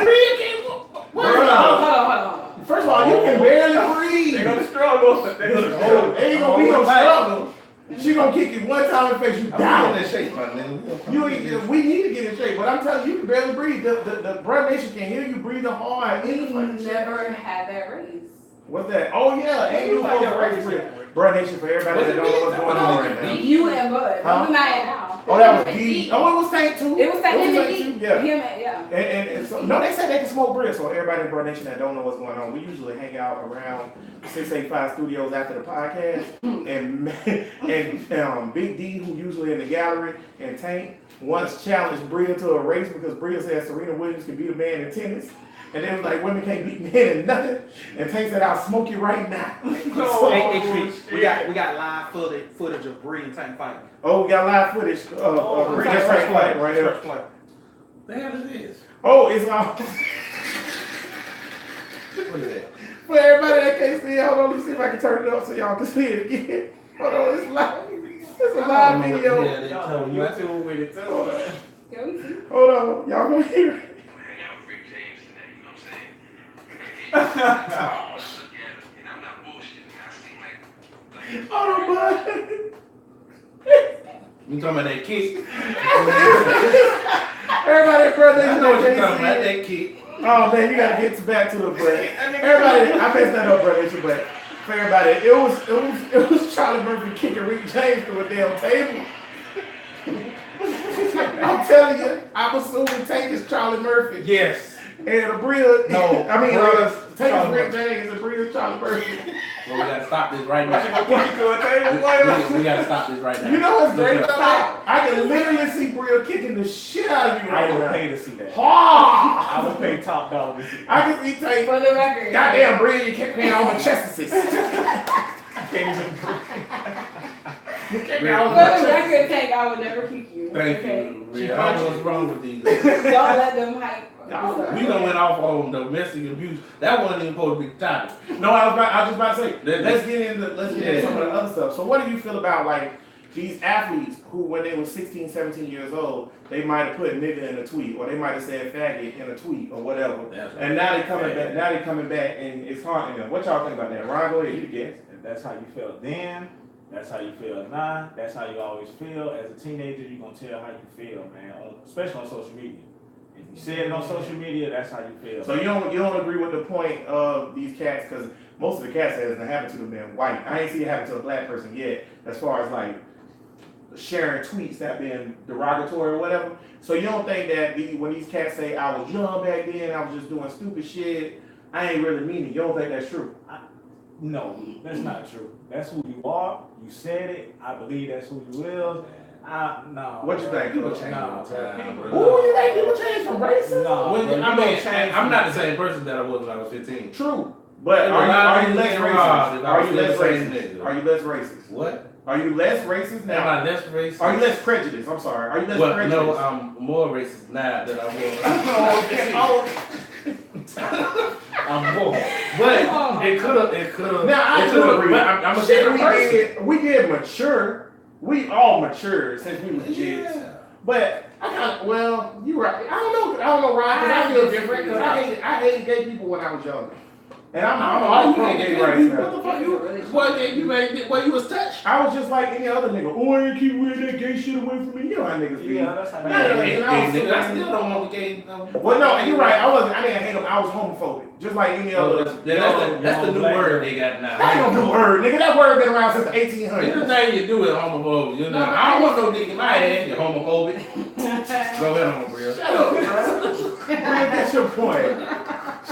Bria can't whoop. Hold on. First of all, you can barely breathe. They're gonna struggle. They're gonna Oh, struggle. ain't gonna be no struggle. She gonna kick you one time in the face, you I'm down. in shape, my nigga. We need to get in shape, but I'm telling you, you can barely breathe. The Bruh Nation can hear you breathing hard. We Any fucking shit. never had that raise. What's that? Oh yeah, ain't you Like supposed that to raise raise. with Bruh Nation for everybody that don't know what's going on right now. You and Bud. Huh? Who's not now? Oh, that was D. Oh, it was Tank too. It was that him and Tank he. too, yeah. Him and yeah. And so, no, they said they can smoke bread. So everybody in Bruh Nation that don't know what's going on, we usually hang out around 685 Studios after the podcast, and Big D, who usually in the gallery, and Tank once challenged Bria to a race because Bria said Serena Williams can beat a man in tennis. And they was like, women can't beat men in nothing. And Tank said, I'll smoke you right now. So- Hey, Chris, we got live footage of Bree and Tank fighting. Oh, we got live footage of Bria and Tank fighting right here. First play. The hell is this? Oh, it's on. What is that? For everybody that can't see it, hold on, let me see if I can turn it up so y'all can see it again. Hold on, it's live. It's a live video. Yeah, they told you. You too with it too. Can we see? Hold on, y'all gonna hear it. Hold on, bud. You talking about that kick? Everybody, brother, I you know know what you're talking about, JC. that kick. Oh man, you gotta get back to the break. Everybody, I messed that up, brother. But for everybody, it was Charlie Murphy kicking Rick James through a damn table. I'm telling you, I'm assuming Tank is Charlie Murphy. Yes. And Abria, No, I mean, Bria's Tank is Charlie Rick James and Abria's Charlie Murphy. Well, we gotta stop this right What you now. gonna put you through a table? We gotta stop this right now. You know what's great Look about up. that? I can literally see Bria kicking the shit out of you I right would now. pay to see that. Ha! I would pay top dollar to see that. I can see Tank. For the record. Goddamn, Bria, you kept paying all my chestnuts. Can't even You kept paying Bria. all For my the chestnuts. record, Tank, I would never kick you. Thank okay? you, Rhea. I don't know what's wrong with these. Don't let them hype. We done went off on domestic abuse. That wasn't even supposed to be the topic. No, I was just about to say, That- let's get into some of the other stuff. So what do you feel about like these athletes who when they were 16, 17 years old, they might have put nigga in a tweet or they might have said faggot in a tweet or whatever. And now they coming back and it's haunting them. What y'all think about that? Ron, go ahead, you guess. If that's how you felt then, that's how you feel now, that's how you always feel. As a teenager, you're gonna tell how you feel, man, especially on social media. If you say it on social media, that's how you feel. So you don't agree with the point of these cats because most of the cats that hasn't happened to them been white. I ain't seen it happen to a black person yet, as far as like sharing tweets that been derogatory or whatever. So you don't think that when these cats say I was young back then, I was just doing stupid shit, I ain't really mean it. You don't think that's true? No, that's not true. That's who you are. You said it. I believe that's who you is. No. What you think? People No, change all the time, bro. Ooh, you think people change from racism? No, When- bro, you I don't mean, change I'm from- not the same person that I was when I was 15. True. But There were are a lot you of less niggas racist? involved if I Are was you less still the same racist? nigga. Are you less racist? What? Are you less racist Am now? I less racist? Are you less prejudiced? I'm sorry. Are you less Well, prejudiced? no, I'm more racist now than I was. I'm more. But it could have. Now I it do could've- agree. but I'm a Shit, different person. we did mature. We all matured since we was kids. Yeah. But I kind of, well, you right. I don't know, Ryan, because I feel different. Because I hated gay people when I was younger. And I'm all pro gay rights What now. the fuck you? What you made? What you was touched? I was just like any other nigga. Oh, I keep wearing that gay shit away from me. You know how niggas be. Yeah, that's how Yeah, you yeah, feel. I was I super- still don't want the gay. Well, no, you're right. I didn't hate them. I was homophobic. Just like any other. That's the new black word girl. they got now. That's no new word, nigga. That word been around since the It's the 1800s. thing you do is homophobic. You know, I don't want no dick in my ass. You're homophobic. Go ahead, homophobic. Shut up, bro. Man, that's your point.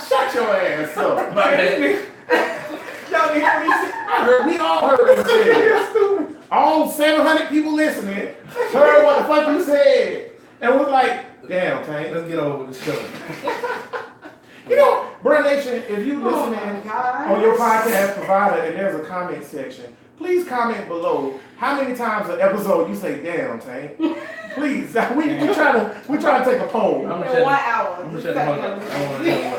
Shut your ass up. My bad. Y'all didn't hear me say- I heard, we all heard what you said. Stupid. All 700 people listening heard what the fuck you said. And was like, damn, Tank. Let's get over the show. You know, Bruh Nation, if you Oh listening my God. on your podcast provider and there's a comment section, please comment below how many times an episode you say damn, Tank. Please. We trying to take a poll. I'm gonna In shut 1 hour. I'm gonna shut the fuck up. I want to know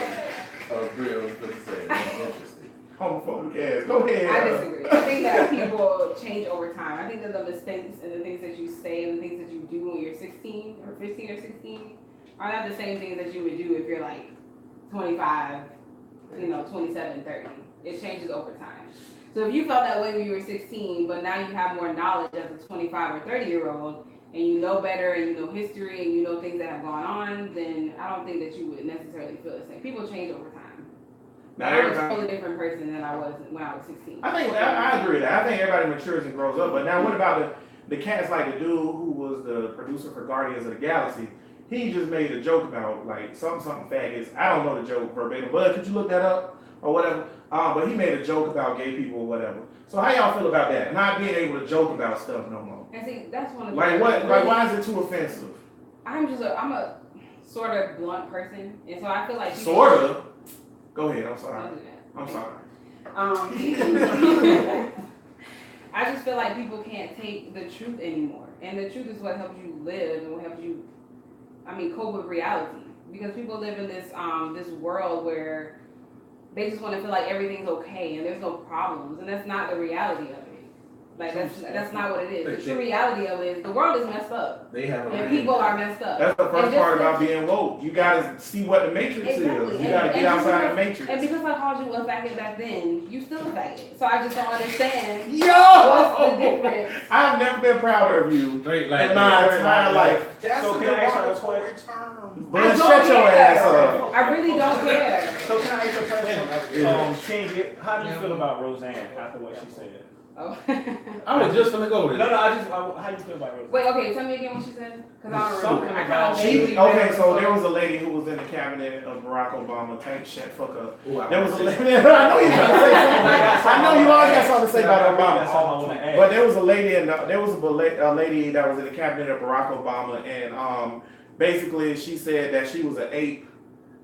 what Bria was going to say. Interesting. Homophobic ass. Go ahead. I disagree. I think that people change over time. I think that the mistakes and the things that you say and the things that you do when you're 16 or 15 or 16 are not the same things that you would do if you're like 25, 27, 30. It changes over time. So if you felt that way when you were 16, but now you have more knowledge as a 25 or 30-year-old, and you know better and you know history and you know things that have gone on, then I don't think that you would necessarily feel the same. People change over time. Now, I'm a everybody, totally different person than I was when I was 16. I agree with that. I think everybody matures and grows up. But now, what about the cats like the dude who was the producer for Guardians of the Galaxy? He just made a joke about like something faggots. I don't know the joke verbatim, but could you look that up or whatever? But he made a joke about gay people or whatever. So how y'all feel about that? Not being able to joke about stuff no more. And see, that's one of the Like what? Like why is it too offensive? I'm a sort of blunt person, and so I feel like people Sort of. Go ahead. I'm sorry. Don't do that. I'm sorry. I just feel like people can't take the truth anymore, and the truth is what helps you live and what helps you, cope with reality. Because people live in this this world where they just want to feel like everything's okay and there's no problems, and that's not the reality of it. Like that's not what it is. The true reality of it is the world is messed up, They have and people are messed up. That's the And first just part about like- being woke. You gotta see what the matrix Exactly. is. You gotta get outside the And matrix. because I called you a faggot back then, you still a faggot. So I just don't understand what's the Yo! difference. I've never been prouder of you Straight like in my entire life. That's So a can I ask you a derogatory question? term. But I don't shut your care. ass up. I really don't care. So can I ask you a question? King, how do you feel about Roseanne after what she said? Oh. I was just gonna go there. No, how you feel about Rose? Wait, okay, tell me again what she said. Cause I don't Something remember. about- Okay, so there was a lady who was in the cabinet of Barack Obama. Tank shit, fuck up. Ooh, I There was a wanna say lady. I know you got to say something. I know you always got something to say about That's all I Obama. want to add. But there was a lady a lady that was in the cabinet of Barack Obama, and basically she said that she was an ape,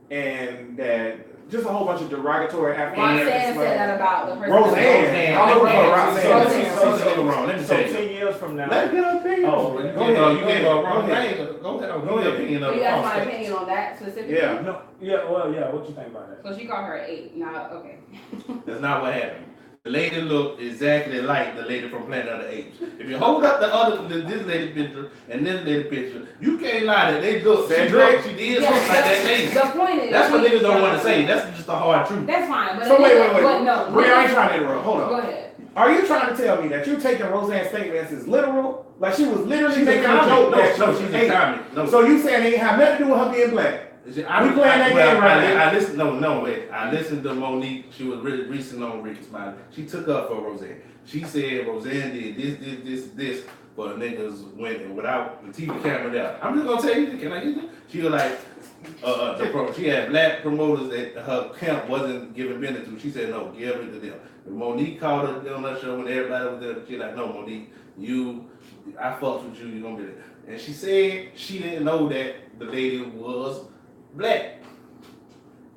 and that just a whole bunch of derogatory Roxanne African. said that about the person. Roseanne. I'm looking for Roxanne. Roseanne. wrong. Let me So tell you. 10 years from now, Let's get her opinion. Oh, You Go gave ahead. a wrong Go ahead. name. Go ahead. Go Go ahead. opinion So of you the asked my concept. opinion on that specifically? Yeah. no, yeah, what you think about that? So she called her an 8. Now, okay. That's not what happened. The lady looked exactly like the lady from Planet of the Apes. If you hold up this lady picture and this lady picture, you can't lie that they look. She did Yes, something like that lady. the point is. That's what niggas don't want to say. That's just the hard truth. That's fine, but. So wait. But no. Bria, I ain't trying to interrupt. Hold Go on. ahead. Are you trying to tell me that you're taking Roseanne's statements as literal? Like she was literally She's a making a comic. joke that No, she's she's eight. a comic. No. So you saying it ain't have nothing to do with her being black? We playing that game right now. I listened. No, wait. I listened to Monique. She was really recent on Ricky Smiley. She took up for Roseanne. She said Roseanne did this for the niggas went without the TV camera there. I'm just gonna tell you. Can I get it? She was like, she had black promoters that her camp wasn't giving business to. She said no, give it to them. And Monique called her on that show when everybody was there. She like, no, Monique, I fucks with you. You gonna be there. And she said she didn't know that the lady was black.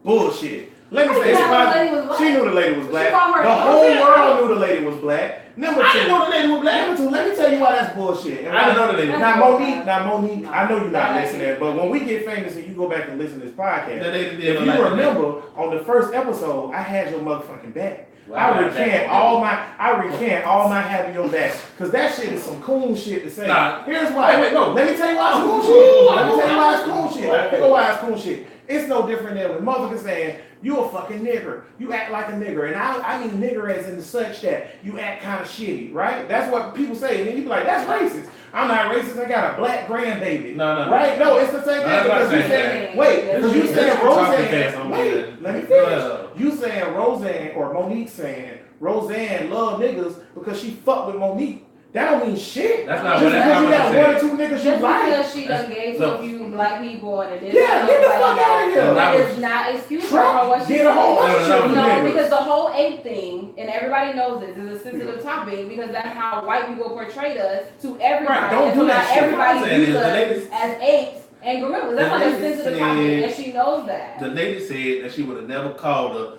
Bullshit. Let me say She knew the lady was black. She knew the lady was black. She called her The a whole bullshit. world knew the lady was black. Number I two. didn't know the lady was black. Number two, let me tell you why that's bullshit. And I didn't know the lady was Now black. Monique, I know you're not listening, but when we get famous and you go back and listen to this podcast, The lady did if look you like that. remember on the first episode, I had your motherfucking back. Well, I I got recant that. all my having your back. Cause that shit is some cool shit to say. Nah. Here's why. Wait, no. Let me tell you why it's cool Ooh. shit. Let me tell you why it's cool shit. Let me tell you why it's cool shit. It's no different than when motherfuckers saying, you a fucking nigger. You act like a nigger. And I mean nigger as in such that you act kind of shitty, right? That's what people say. And then you be like, that's racist. I'm not racist. I got a black grandbaby. No. Right? No, it's the same No, thing. that's Because you not saying, saying wait, that. because you saying Talking fast Roseanne, on wait, me. let me finish. Yeah. You saying Roseanne or Monique saying Roseanne love niggas because she fucked with Monique. That don't mean shit. That's not Just what because you got said. one or two niggas you Just like. because she done gave to a few black people and it didn't. Yeah, get the fuck out of here. That is not excuse for her what she Get a whole bunch of No, shit with No, niggas. because the whole ape thing, and everybody knows this, is a sensitive topic because that's how white people portrayed us to everybody. Right, don't and do so that now shit. everybody I'm saying views is the us ladies- as apes and gorillas. That's the like a ladies sensitive topic, said- and she knows that. The lady said that she would have never called her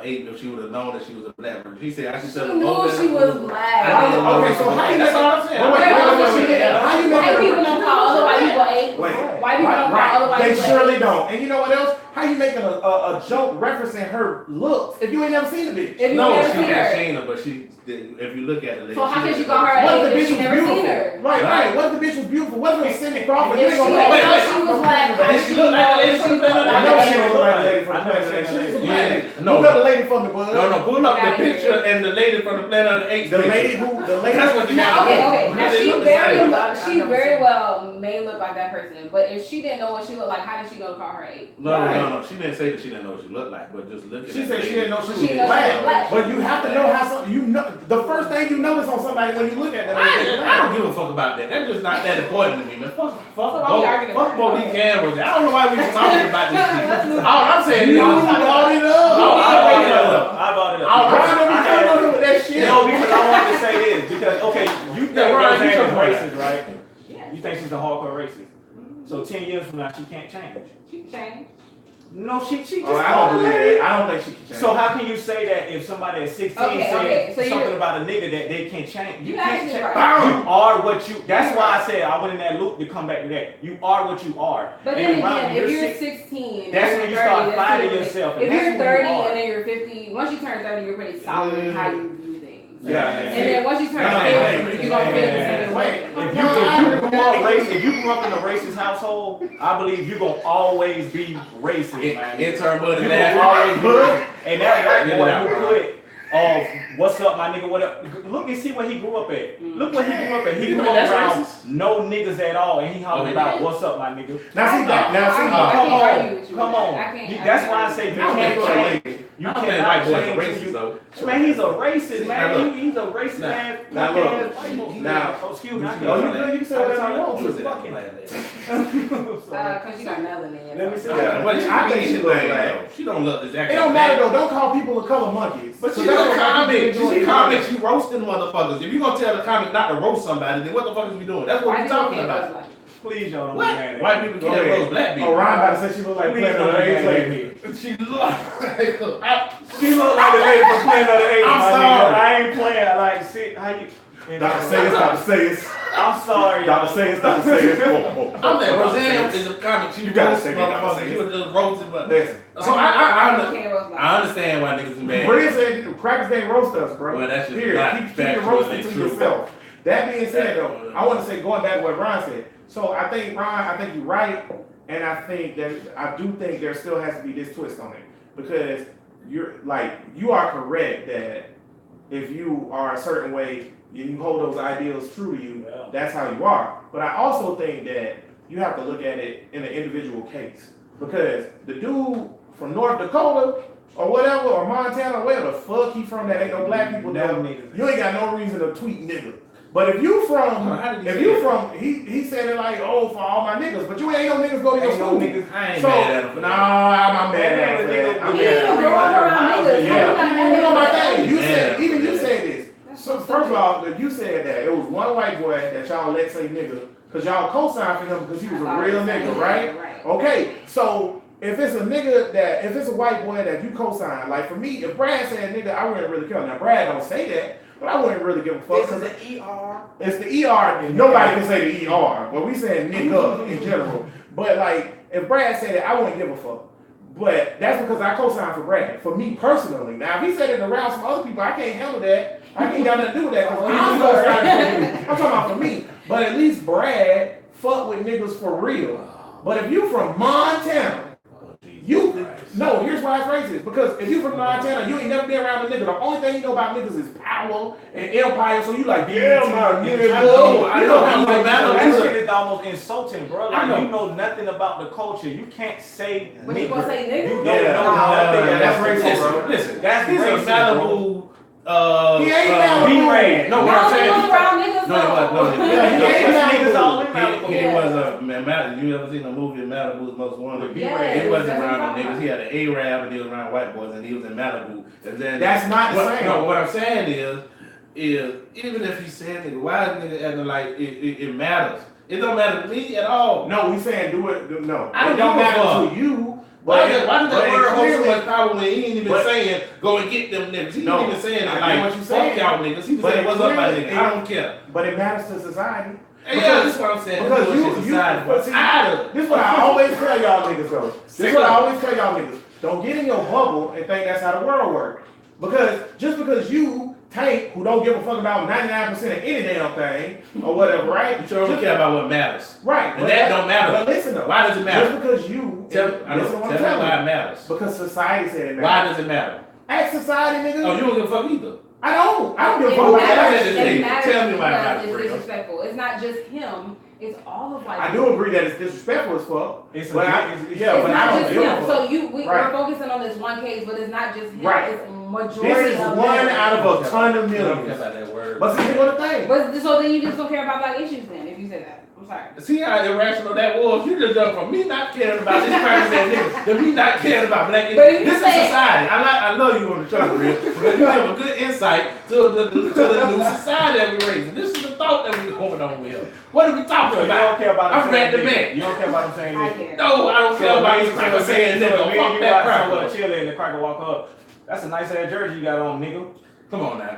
ape if she would have known that she was a black person. She said, I should She tell her. knew she was black. Okay, so how you That's make- all I'm saying. Wait, Wait, how you White make people don't call other white people apes. Wait, White people don't call other white They people surely apes. don't. And you know what else? How you making a joke referencing her looks if you ain't never seen the bitch? If you No, never she seen has her. seen her, but if you look at the lady. So how she can was- you call her What an if the ape if bitch you was never seen beautiful? her? Right. What if the bitch was beautiful? What if Cindy Crawford? You If ain't she gonna didn't wait, know wait, she wait. was black, how Did she she look like know the lady she from was the Planet of I the know black? she don't look like the lady from the I never Planet. seen She's her. a Yeah. black. No. Look up the lady from the book. No, pull up Get the outta here. picture and the lady from the Planet of the Apes. The picture. lady That's what you Now, gotta okay. do. Now They she look the very, same. she very well may look like that person, but if she didn't know what she looked like, how did she know to call her ape? No. She didn't say that she didn't know what she looked like, but just look at She that said she lady. didn't know she was She knows black. she's black. But you have to know how something, you know, the first thing you notice on somebody when you look at them. I don't give a fuck about that. That's just not that important to me, man. Fuck why we arguing about it? Monique Campbell. I don't know why we talking about this Let's shit. move All I'm saying is, You brought it up. Oh, I brought it up. Why don't we come up with that shit? No, because I wanted to say this. Because, okay, you think Yeah, Ryan, you Roseanne is talking about racist, right? Yeah. You think she's a hardcore racist. So 10 years from now, she can't change. She changed. No, she just Oh, I don't believe that. I don't think she can change. So how can you say that if somebody at 16 Okay, said so something you're- about a nigga that they can change? You You're can't actually change. right. You are what you. That's why I said I went in that loop to come back to that. You are what you are. But And then around again, when if you're six- 16, that's and when you you're start 30, that's finding different. yourself, and If that's you're who you 30 are. and then you're 50, once you turn 30, you're pretty solid in how you view things. Yeah, And then once you turn No, 50, you're gonna feel the same wait. way. If you grew up in a racist household, I believe you're gonna always be racist, man. Intern buddy, You man. gonna always be racist. And that white Yeah, boy yeah. who put what's up, my nigga, what up? Look and see where he grew up at. Look where he grew up at. He You grew know up that's around racist? no niggas at all, and he hollered Oh, about yeah. what's up, my nigga. Now see that. Now see I that. can't Come argue on, with you come with that. on. I can't- That's why I say you I don't can't think so. change. You I don't think cannot white boys are change racist you. though. Man, he's a racist, Now, man. look. He's a racist Now, man. now, Fucking look. ass white boy. Now- Oh, excuse me. I Oh, can't you good? You can say whatever you want Who to. is Fucking- that? Cause you got melanin. Let me see. Yeah. What I think she look thing, black. though? She don't look exactly. It don't matter though. Don't call people of color monkeys. But So she's that's a what comic. people She's a enjoy. comic. She roasting motherfuckers. If you gonna tell the comic not to roast somebody, then what the fuck is we doing? That's what we're talking about. Please, y'all don't What? be mad at White me. people Go can't ahead. roast black people. Oh, Ryan about to say she look like Please Planet don't of the be Apes mad at lady. me. She look like She look like the lady from Planet of the Apes. I'm my sorry. nigga. I ain't playing. Like, shit, how you? Dr. Sayers, Dr. Sayers. I'm sorry, y'all. Dr. Sayers, Dr. Sayers. I'm like, Roseanne is a comic. She You gotta roasts say that, Dr. motherfuckers. Sayers. She was just roasting, but Listen, so I understand why niggas is mad. Bria said crackers ain't roast us, bro. Well, that's just Here, not keep your factual, roasting ain't to true. yourself. That being said, though, I want to say, going back to what Ryan said. So I think, Ryan, I think you're right, and I do think there still has to be this twist on it, because you are correct that if you are a certain way, you hold those ideals true to you, Yeah. that's how you are. But I also think that you have to look at it in an individual case, because the dude from North Dakota or whatever, or Montana, or wherever the fuck he from, that ain't no black people No down, niggas. you ain't got no reason to tweet nigga. But if you from, How did he if say you that? from, he said it like, oh, for all my niggas, but you ain't no niggas go to your Ain't no school. niggas. I ain't So, mad at him for nah, that. I'm mad at him for that. I'm You mad ain't at no him. growing around niggas. Yeah, you know my thing. You Yeah. said, even you Yeah. said this. So first of all, you said that it was one white boy that y'all let say nigga, cause y'all co-signed for him because he was a real nigga, right? Okay, so if it's a nigga if it's a white boy that you co-sign, like for me, if Brad said nigga, I wouldn't really care. Now Brad don't say that, but I wouldn't really give a fuck. This is Cause the ER. it's the ER, and nobody can say the ER, but we saying nigga in general. But like, if Brad said it, I wouldn't give a fuck. But that's because I co-signed for Brad. For me personally. Now, if he said it around some other people, I can't handle that. I can't got nothing to do with that. 'Cause I'm co-signing for me. I'm talking about for me. But at least Brad fuck with niggas for real. But if you from Montana, no, here's why it's racist. Because if you from Montana, you ain't never been around a nigga. The only thing you know about niggas is power and empire. So you like, yeah, my nigga. I know, I know. how You like battle That Look. shit is almost insulting, bro. I Like, know. you know nothing about the culture. You can't say But you gonna say You nigga? don't Yeah, know nothing. that's racist, bro. Listen, That's he's racist, a Malibu. He ain't Malibu. B-Rad. No, No, what I'm they saying. going around niggas. No, he Yeah, he ain't Niggas all in He Malibu. was a man. Malibu. You ever seen the movie Malibu's Most Wanted? Yes. He wasn't That's around what no I'm niggas. He had an A-Rab and he was around white boys and he was in Malibu. And then That's not the same. No, what I'm saying is even if he said nigga, why is nigga acting like it matters? It don't matter to me at all. No, we saying do it. No, I don't it don't give a matter fuck. to you. Why does that but word hold so clearly- much power when he ain't even but- saying go and get them niggas? He No, ain't even saying I it get like what you fuck saying. y'all niggas. He was But saying what's up my clearly- nigga. I don't care. But it matters to society. And yeah, this is what I'm saying. Because This is what society but was see, out of. this is what I always tell y'all niggas though. This is what I always tell y'all niggas. Don't get in your bubble and think that's how the world works. Because just because you Tank, who don't give a fuck about 99% of any damn thing or whatever, right? You sure don't care about what matters. Right. And that don't matter. But listen though. Why does it matter? Just because you Tell listen to what I'm me why it telling you. matters. Because society said it Why matters. does it matter? Ask society, nigga. Oh, you don't give a fuck either. I don't give a It fuck about matters. that. It matters Tell me why it because matters, it's Brenda. disrespectful. It's not just him. It's all of white I people. do agree that it's disrespectful as fuck. It's But I it's yeah, It's but I not don't just give a him. fuck. So Right. we're focusing on this one case, but it's not just him. Right. It's majority This is of one them. out of a ton of I don't care millions. about that word. But see, here's what the thing. But so then you just don't care about black issues then, if you say that. I'm sorry. See how irrational that was? You just jumped from me not caring about this crazy ass nigga to me not caring about black But issues. if you This is say- society. I love you on the show, real, because you have a good insight to the new society that we're raising. This is the thought that we're going on with. What are we talking You don't about? care about I'm him glad saying to nigga. bet. You don't care about him saying I nigga. care. No, I don't care about this cracker saying nigga. Fuck that cracker. Chiller and the cracker walk up. That's a nice ass jersey you got on, nigga. Come on now.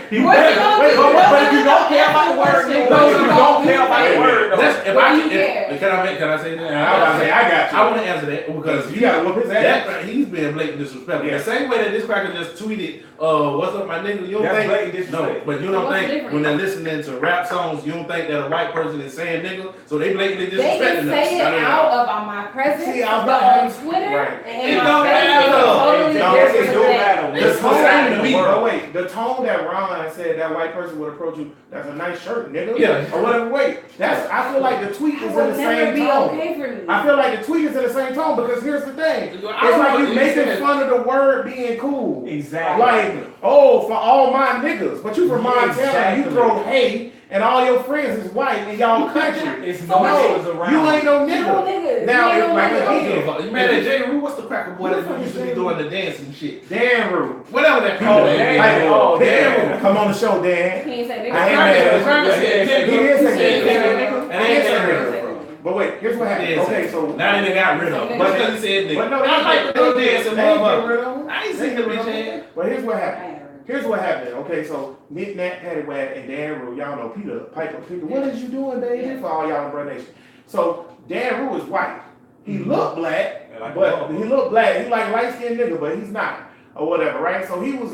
He What better- you gonna wait, do? but if you don't care about the word, No, if no, you no, don't you care about the say- word, though. That's, if What I do you care? can I say that? I was about to say, I got you. I want to answer that because You gotta whoop his ass. that he's being blatant disrespectful. Yeah. The same way that this cracker just tweeted, "What's up, my nigga?" You don't That's think blatant disrespect. no, but you So don't what's the think difference? when they're listening to rap songs, you don't think that a white person is saying nigga, so they blatantly They disrespecting can us. say it out of my presence, See, I was but about on to- Twitter Right. and It in don't my face, matter. it's totally No, Yes, different. it do matter. The It's tone, society to me, bro. wait, the tone that Ron said that white person would approach you, that's a nice shirt, nigga. Yeah. Or whatever. Wait, I feel like the tweet It is in would the never same be tone. okay for me. I feel like the tweet is in the same tone because here's the thing. I It's don't like know you what making said. fun of the word being cool. Exactly. Like, oh, for all my niggas. But you from Montana, Exactly. you throw hay, and all your friends is white, and y'all country. It's no niggas around. You ain't no You nigga. know niggas. Now, You it's know like niggas. You man, that J. Rue, what's the cracker boy that used to be doing the dancing shit? Dan Rue. Whatever that people Oh, name Dan. is. Like, Oh, Dan Dan. Rue. Come on the show, Dan. He ain't say I nigga. ain't mad. He He did say said nigga. And He did say they nigga. But wait, here's what happened. Okay, so. now they got rid of him. But- Because he said nigga. But no, I like the little dancing they ain't get motherfucker. rid of him. I ain't seen the bitch ass. But here's what happened. Here's what happened. Okay, so Nick Nat, Patty Wag, and Dan Rue, y'all know Peter Piper. Peter, what is you doing, baby? For all y'all in Bro Nation. So Dan Rue is white. He look black, but he look black. He like light skinned nigga, but he's not, or whatever, right? So he was,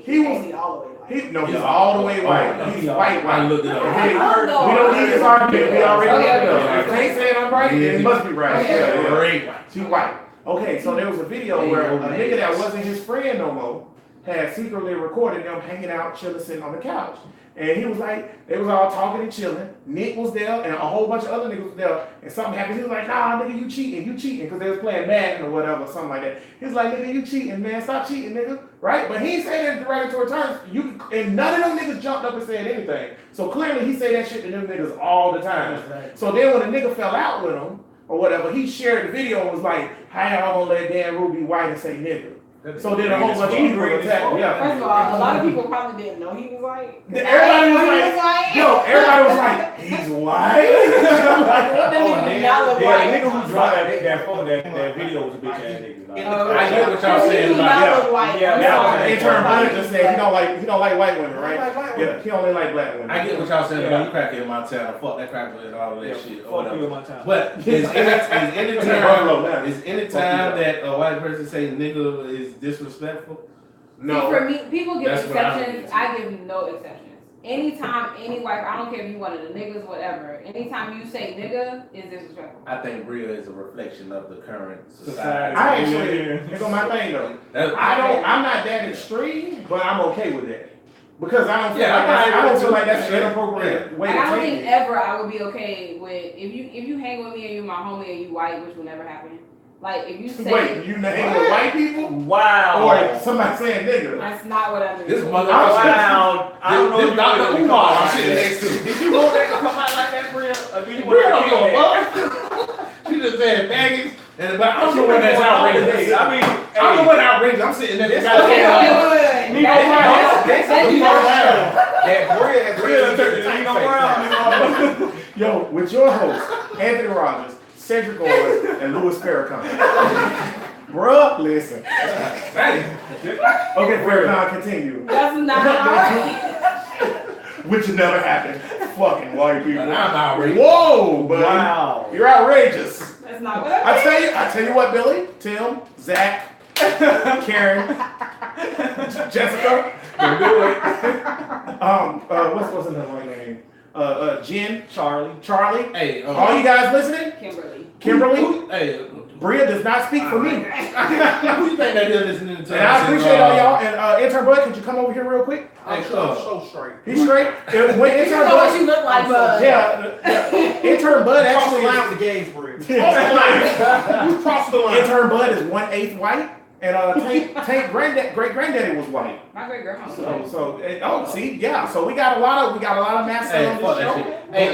He was all the way. he's all the way white. He's white. I looked it up. Hey, I don't know. we don't need this argument. We already Okay, looked it okay. up. If they ain't saying I'm right, then it must be right. Okay. Yeah, yeah. Great. She white. Okay, so there was a video where a nigga that wasn't his friend no more had secretly recorded them hanging out, chilling, sitting on the couch. And he was like, they was all talking and chilling. Nick was there, and a whole bunch of other niggas was there. And something happened. He was like, nah, nigga, you cheating, because they was playing Madden or whatever, something like that. He was like, nigga, you cheating, man, stop cheating, nigga, right? But he ain't saying that in derogatory terms. And none of them niggas jumped up and said anything. So clearly he say that shit to them niggas all the time. So then when the nigga fell out with him, or whatever, he shared the video and was like, how y'all gonna let Dan Rue be white and say nigga? So then a whole bunch of people attacked. Yeah. First of all, a lot of people probably didn't know he was white. Everybody was like, yo, everybody was like, he's white. Yeah, the nigga who dropped that phone, that video was a bitch ass nigga. Like, I get what y'all saying about that. Yeah, Now, yeah. intern Bud just said he don't like white women, right? Yeah, he only like black women. I get what y'all saying about you cracker in Montana. Fuck that cracker and all of that shit. Or Fuck you whatever. in my time. But is any time that a white person say nigga is disrespectful? No. For me, people give That's what I exceptions. would I give no exceptions. Anytime any white, I don't care if you one of the niggas, whatever. Anytime you say nigga, is disrespectful. I think Bria is a reflection of the current society. Society. I actually, here's my thing though. I'm not that extreme, but I'm okay with that. Because I don't feel like that's an inappropriate way Like, to I don't take think it. ever I would be okay with if you hang with me and you my homie and you white, which will never happen. Like if you say Wait, you hang with white people? Wow. Or somebody saying nigga? that's not what I mean. This mother. Wow. I don't know This if Dr. you Umar really sitting next to. Did you want that to come out like that, Bria? Or did you want Bria to don't kill give a that? fuck. She just said baggies. But I don't know what that's outrageous. I mean, I don't know what outrageous. I'm sitting there. Okay, Nino That's- Brown. that's- Nino that's- Brown. That Bria Bria took the Nino Brown. Yo, with your hosts, Anthony Rogers, Cedric Owens, and Louis Farrakhan. Bruh, listen. Okay, Farrakhan, continue. That's not alright. Which never happened. Fucking white people. I'm outrageous. Whoa, buddy. Wow. You're outrageous. That's not what I mean. I tell you what, Billy, Tim, Zach, Karen, Jessica, don't do it. What's another one name? Jen, Charlie. Hey, All you guys listening? Kimberly, Hey, Bria does not speak for me. who you think that is listening to? And I appreciate all y'all. And intern Bud, could you come over here real quick? Hey, so straight. He's straight. When You intern know what Bud, you look like, bud. yeah, intern Bud Cross actually the line is, with the gays, Bria. you crossed the line. Intern Bud is 1/8 white, and Tank great granddaddy was white. My great grandma. See, yeah. So we got a lot of masses Hey, on fuck this that show. shit. Hey,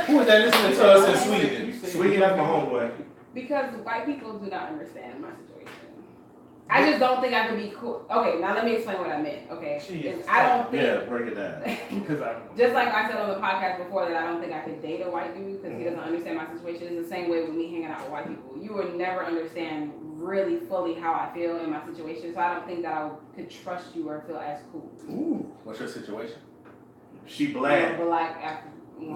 who is that listening to us in Sweden? Sweetie, that's my homeboy. Because white people do not understand my situation. I just don't think I could be cool. Okay, now let me explain what I meant. Okay, I don't think. Yeah, break it down. Because Just like I said on the podcast before that I don't think I could date a white dude because he doesn't understand my situation. It's the same way with me hanging out with white people. You will never understand really fully how I feel in my situation. So I don't think that I could trust you or feel as cool. Ooh, What's your situation? she black. But like after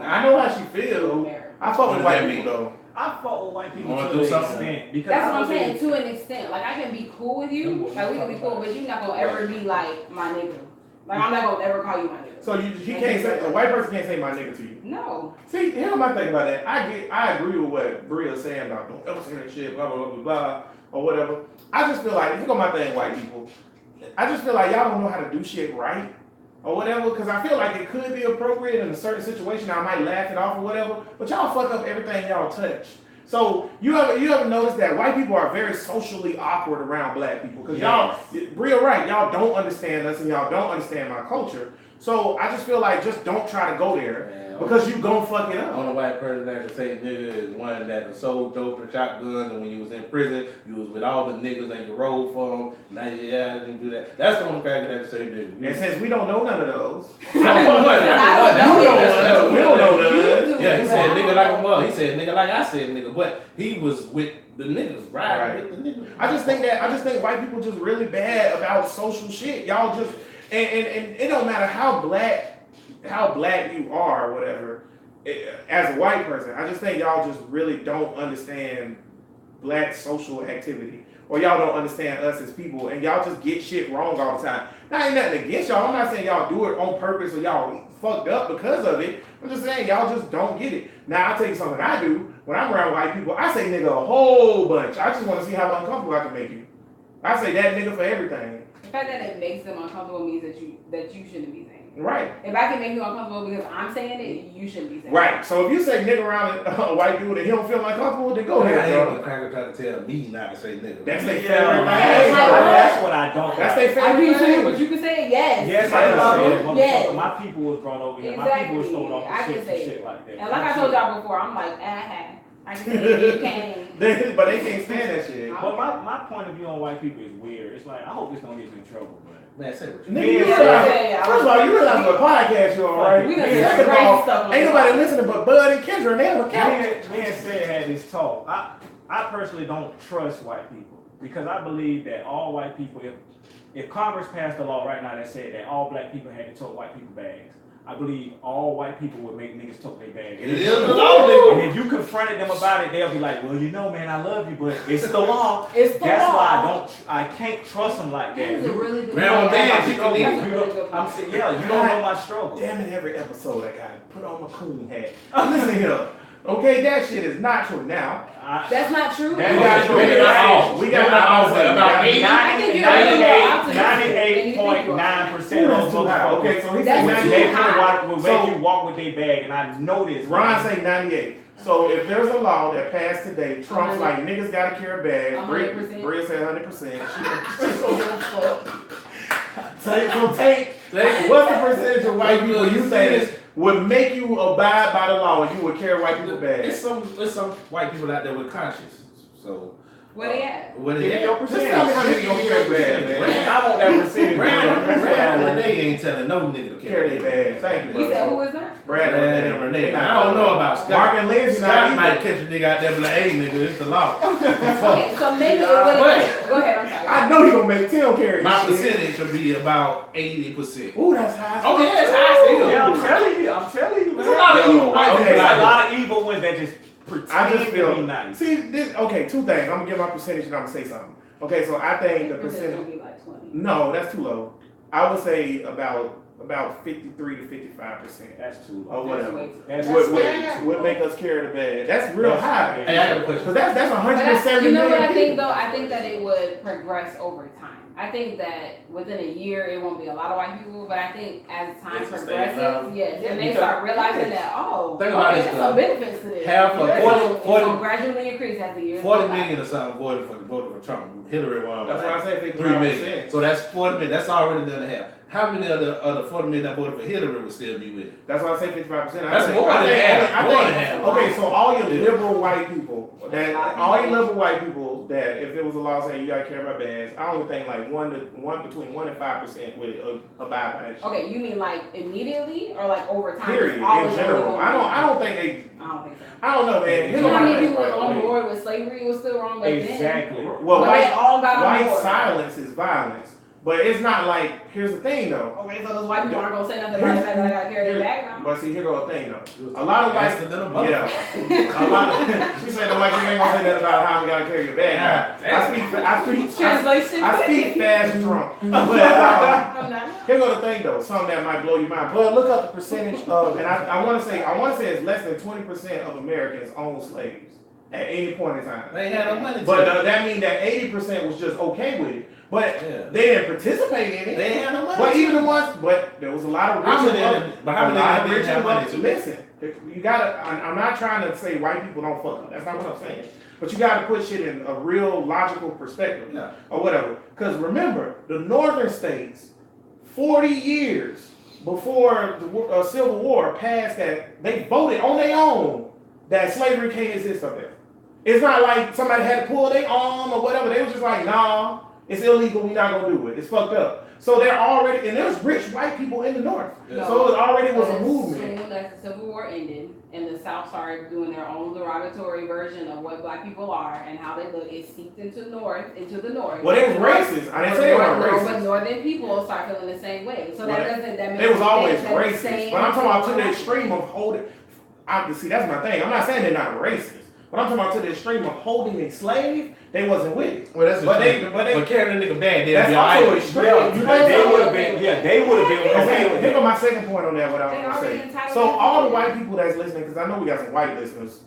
I know how she feels. I fuck What with does white that people mean? though. I fought with white people Wanna to do an something? extent. Because That's I what I'm was saying, in- to an extent. Like I can be cool with you, like we can be cool, but you're not gonna ever be like my nigga. Like I'm not gonna ever call you my nigga. So he can't say, a white person can't say my nigga to you. No. See, here's my thing about that. I agree with what Bria's saying about don't ever say that shit, blah blah blah blah or whatever. I just feel like, if you go my thing, white people, I just feel like y'all don't know how to do shit right or whatever, because I feel like it could be appropriate in a certain situation. I might laugh it off or whatever, but y'all fuck up everything y'all touch. So you ever notice that white people are very socially awkward around black people? Because y'all, real right, y'all don't understand us and y'all don't understand my culture. So I just feel like just don't try to go there because you gon' fuck it up. On a white person that can say nigga is one that sold dope and shotguns, and when you was in prison, you was with all the niggas and you rolled for them. Now you didn't do that. That's the only fact that can say nigga. And since we don't know none of those, I don't we don't know none of those. Yeah, he said nigga like a mother. He said nigga like I said nigga, but he was with the niggas, right? With the niggas. I just think white people just really bad about social shit. Y'all just and it don't matter how black you are or whatever. As a white person, I just think y'all just really don't understand black social activity, or y'all don't understand us as people, and y'all just get shit wrong all the time. Now ain't nothing against y'all. I'm not saying y'all do it on purpose or y'all fucked up because of it. I'm just saying y'all just don't get it. Now I'll tell you something I do when I'm around white people. I say nigga a whole bunch. I just want to see how uncomfortable I can make you. I say that nigga for everything. The fact that it makes them uncomfortable means that you shouldn't be saying it. Right. If I can make you uncomfortable because I'm saying it, you shouldn't be saying Right. it. So if you say nigga around a white dude and he don't feel uncomfortable, then go I ahead, ain't bro. gonna cracker try to tell me not to say nigga. That's their Yeah, favorite thing. that's what I don't. That's their I favorite agree thing. too, but you can say it, yes. Yes, I can say it. Yes. My people was brought over here. My people was Exactly. thrown off I the can shit say and it. shit like that. And like I told y'all before, I'm like, I can say it, you can. But they can't stand that shit. But my point of view on white people is weird. It's like I hope this don't get me in trouble, but Man, say what you Nigga, you Yeah. realize, first of all, you realize what podcast you're on, right? We done Second said of crazy all, stuff on ain't this nobody podcast. listening but Bud and Kendra, and they have a couch. me and Sid had this talk. I personally don't trust white people because I believe that all white people, if Congress passed a law right now that said that all black people had to tote white people bags, I believe all white people would make niggas tote their bags. It is the law, nigga. And if you confronted them about it, they'll be like, well, you know, man, I love you, but it's the law. It's the That's law. why I can't trust them like that. That's a really good Grandma point. Dan, That's she a can really leave. good I'm point. saying, yeah, you don't know my struggle. Damn it, every episode I gotta put on my coon hat. Listen here. Okay, that shit is not true now. That's not true. That- We got true. we got about 80. I think you're a little optimistic. 98.9% Ooh, of that's those too high. motherfuckers Okay, so he That's said too 98. high. will So- make you walk with their bag, and I know this. Ron say 98. So if there's a law that passed today, Trump's like niggas gotta carry bags. 100%. Bria said 100%. She don't give a fuck. So take what's the percentage of white people you think would make you abide by the law and you would carry white people It's bags? some white people out there with conscience. So Where they at? what Give is me it? your Just percentage. tell me how many Give me gonna your carry bags, percentage. man. I want that percentage. Brad and Renee ain't telling no nigga to Carry their bags. Thank you, You said who brother. is that? Brad and Renee. I don't know about Scott. Mark and Lindsay. Scott not might either. catch a nigga out there and be like, hey nigga, it's the law. Okay, so maybe it would go ahead, I'm sorry. I know he gonna make Tim carry My this shit. percentage should be about 80%. Ooh, that's high. Okay, that's high still. Yeah, I'm telling you, There's a lot of Yo, evil white okay, people. There's out a there. lot of evil ones that just pretend I just to be feel nice. See this. Okay, two things. I'm gonna give my percentage and I'm gonna say something. Okay, so I think the Percentage percentage. would be like 20. No, that's too low. I would say about 53 to 55%. That's too Or low. whatever. That's Would make us carry the bag. That's real high. Hey, I got a question. Cause that's But 170 you know what million I think people. though? I think that it would progress over time. I think that within a year it won't be a lot of white people, but I think as time It's a progresses, state yes, and they because- start realizing that Think about okay, this, there's though. some benefits to this. Half of Yeah. 40 It's gonna gradually increase as the years 40 go by. million or something voted for Trump. Hillary won. That's why I say 3 million. So that's 40 million. That's already done half. How many of the 40 million that voted for Hillary would still be with it? That's why I say 55%. That's more than half. More than half. Okay, so all your liberal white people, that if it was a law saying you gotta carry my bags, I only think like between 1 and 5% would abide by that shit. Okay, you mean like immediately or like over time? Period. All In of them general, will I go don't think they. I don't think so. I don't know, man. You know how many people were on Well, board with slavery? It was still wrong back then. Exactly. But they white all got on board. silence is violence, but it's not like. Here's the thing, though. Okay, so those white people aren't gonna say nothing about the fact that I gotta carry their bag now. But see, here go the thing, though. A lot of white. Accidental Yeah. motherfucker. A lot of. She said, "No, like you ain't gonna say that about how we gotta carry your bag." Translation. I speak fast and drunk. But I'm not. here go the thing though, something that might blow your mind. But look up the percentage of, and I want to say it's less than 20% of Americans own slaves at any point in time. They ain't had no money. But that means that 80% was just okay with it. But Yeah. they didn't participate in it. They ain't had no money. But even the ones, but there was a lot of How rich many of them- but how many of them didn't have money to? Listen, You gotta. I'm not trying to say white people don't fuck up. That's not what I'm saying. But you gotta put shit in a real logical perspective, Yeah. or whatever. Because remember, the northern states, 40 years before the Civil War passed, that they voted on their own that slavery can't exist up there. It's not like somebody had to pull their arm or whatever. They was just like, nah, it's illegal. We're not gonna do it. It's fucked up. So they're already, and there's rich white people in the north. Yeah. So it already was a As movement. soon as the Civil War ended and the South started doing their own derogatory version of what black people are and how they look, it seeped into the north. Well, they was racist. I didn't say they weren't But racist. northern people start feeling the same way. So Well, that They was always that the racist. same But I'm talking about to the people- extreme of holding. See, that's my thing. I'm not saying they're not racist. But I'm talking about to the extreme of holding a slave. They wasn't with it. Well, that's But the they- but carrying a nigga bad, they'll That's be also alright. extreme. Yeah, You they know, would have been. Yeah, they would have been okay with Here it. go my second point on that. What I They was already gonna say. entitled So to all the it. white people that's listening, because I know we got some white listeners.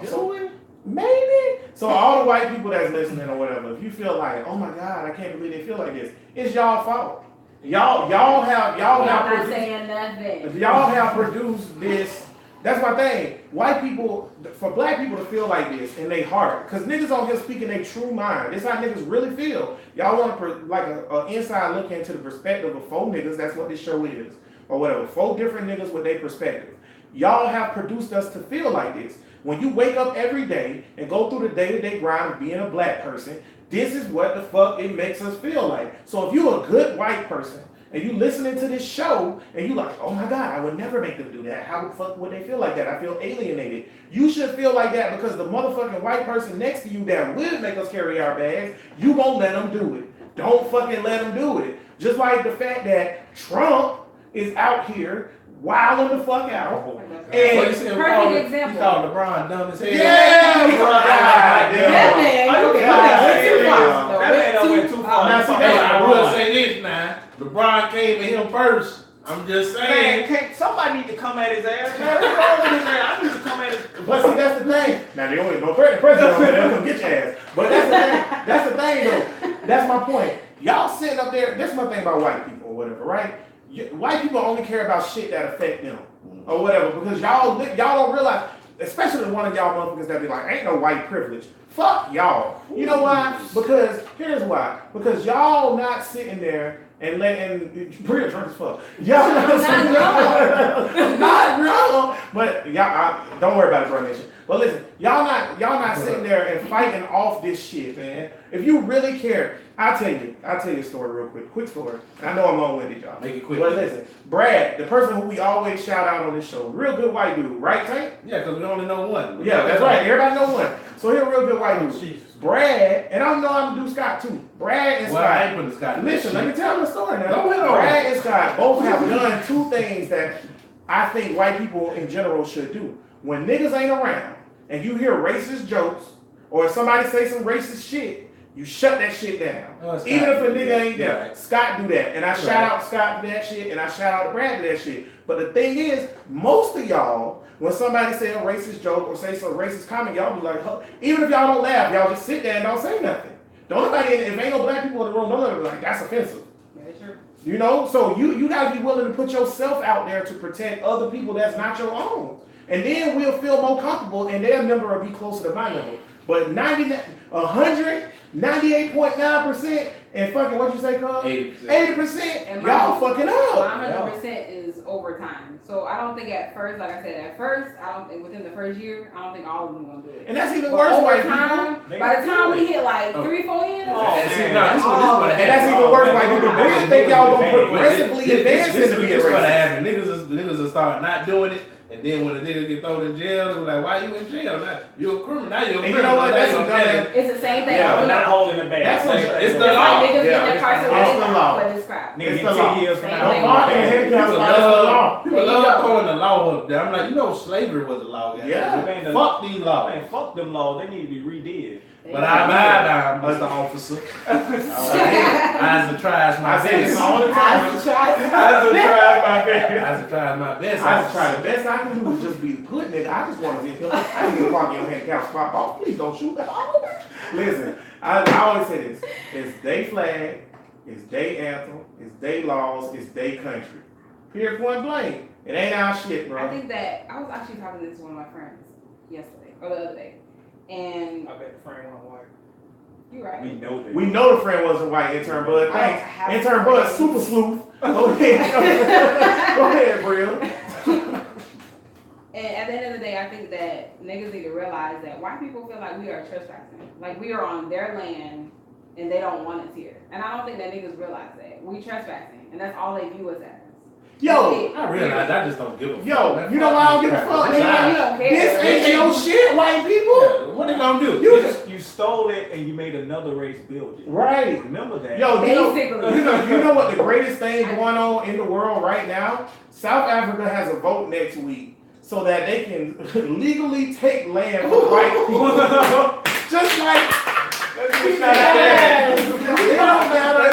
Do So we? maybe. So all the white people that's listening or whatever, if you feel like, oh my God, I can't believe they feel like this, it's y'all fault. Y'all I'm not produced, saying nothing. y'all have produced this. That's my thing. White people, for black people to feel like this in their heart, because niggas on here speaking their true mind. This how niggas really feel. Y'all want like a inside look into the perspective of 4 niggas. That's what this show is, or whatever. 4 different niggas with their perspective. Y'all have produced us to feel like this. When you wake up every day and go through the day-to-day grind of being a black person, this is what the fuck it makes us feel like. So if you're a good white person and you listening to this show and you like, oh my God, I would never make them do that. How the fuck would they feel like that? I feel alienated. You should feel like that because the motherfucking white person next to you that will make us carry our bags, you won't let them do it. Don't fucking let them do it. Just like the fact that Trump is out here wilding the fuck out. And What you saying? Perfect example. You called LeBron dumb as hell. yeah, bro. That man, Okay, went too yeah, far. that man done went too far. Now, see, Hey, I will say this now. LeBron came to him first. I'm just Man, saying. can't somebody need to come at his ass? Man, what's wrong with his ass? I need to come at his. But see, that's the thing. Now, they only don't threaten the president over there, they'll come get your ass. But that's the thing. That's the thing, though. That's my point. Y'all sitting up there, that's my thing about white people or whatever, right? White people only care about shit that affect them or whatever because y'all don't realize, especially one of y'all motherfuckers that be like, ain't no white privilege. Fuck y'all. You know why? Because, here's why. Because y'all not sitting there and letting, Bria drunk as fuck. Y'all not wrong, but y'all, don't worry about it, bro, nation. But listen, y'all not sitting there and fighting off this shit, man. If you really care, I'll tell you a story real quick story. I know I'm long-winded, y'all. Make it quick. But listen, Brad, the person who we always shout out on this show, real good white dude, right, Tank? Yeah, because we only know one. Yeah, that's right. Everybody know one. So he's a real good white dude. Jesus. Brad, and I know I'm gonna do Scott too. Brad and Well, I Scott. ain't putting Scott in Listen, that let me shit. tell the story now. Go ahead on. Brad and Scott both have done 2 things that I think white people in general should do. When niggas ain't around and you hear racist jokes or somebody say some racist shit, you shut that shit down. Oh, Scott. Even if a nigga ain't there. Right. Scott do that. And I shout out Scott to that shit and I shout out Brad to that shit. But the thing is, most of y'all, when somebody say a racist joke or say some racist comment, y'all be like, huh. Even if y'all don't laugh, y'all just sit there and don't say nothing. Don't nobody, if ain't no black people in the room, don't nobody be like, that's offensive. Very true. You know, so you gotta be willing to put yourself out there to protect other people that's not your own. And then we'll feel more comfortable and their number will be closer to my number. But 98.9%, and fucking what you say, Carl? 80%. 80%, And y'all fucking up. 100% is overtime. So I don't think at first, like I said, I don't think within the first year, I don't think all of them gonna do it. And that's even But worse, over white people. time, They by the do time it. we hit like Oh. 3-4 years, Oh, And see, man. no, this what And that's even worse, white people. I think y'all gonna This progressively advance into being what racist. happened. Niggas will start not doing it, and then when the niggas get thrown in jail, they're like, why you in jail? Now, you're a criminal. Now you're a And you criminal. know what? Now That's you're a a dumb- criminal. it's the same thing. Yeah, But It's not holding the bag. That's what- it's the like law. niggas Yeah, get it's incarcerated the law. for this crap. Nigga It's get the law. 10 years from Same now. thing. Don't mark and hit People that's the law. love throwing the law up there. I'm like, you know, slavery was a law. guys. Yeah. Man, Fuck these laws. Man, fuck them laws. They need to be redid. But I abide by Mr. Officer. I have tried my I say this best. all the time. I just tried my best. I have tried my best. I just try the best I can do is just be good, nigga. I just want to be. I didn't get park your handicap spot off. Please don't shoot that. Listen, I always say this: it's they flag, it's they anthem, it's they laws, it's they country. Period. Point blank. It ain't our shit, bro. I think that I was actually talking this to one of my friends yesterday or the other day, and I bet the friend went white. you're right. We know that. We know the friend wasn't white, intern Bud. I Thanks. have Intern Bud, friends. super sleuth. Go ahead. Go ahead, Bria. And at the end of the day, I think that niggas need to realize that white people feel like we are trespassing. Like we are on their land and they don't want us here. And I don't think that niggas realize that. We trespassing. And that's all they view us as. Yo, I realize I just don't give a fuck. yo, Man, you know why I don't give a fuck fuck, this man? You guy. don't care. This ain't no shit, white people. Yeah, what they gonna do? You stole it and you made another race build it. Right. Remember that. Yo, Basically. you know what the greatest thing going on in the world right now? South Africa has a vote next week so that they can legally take land from white people. Just like Yes. it don't matter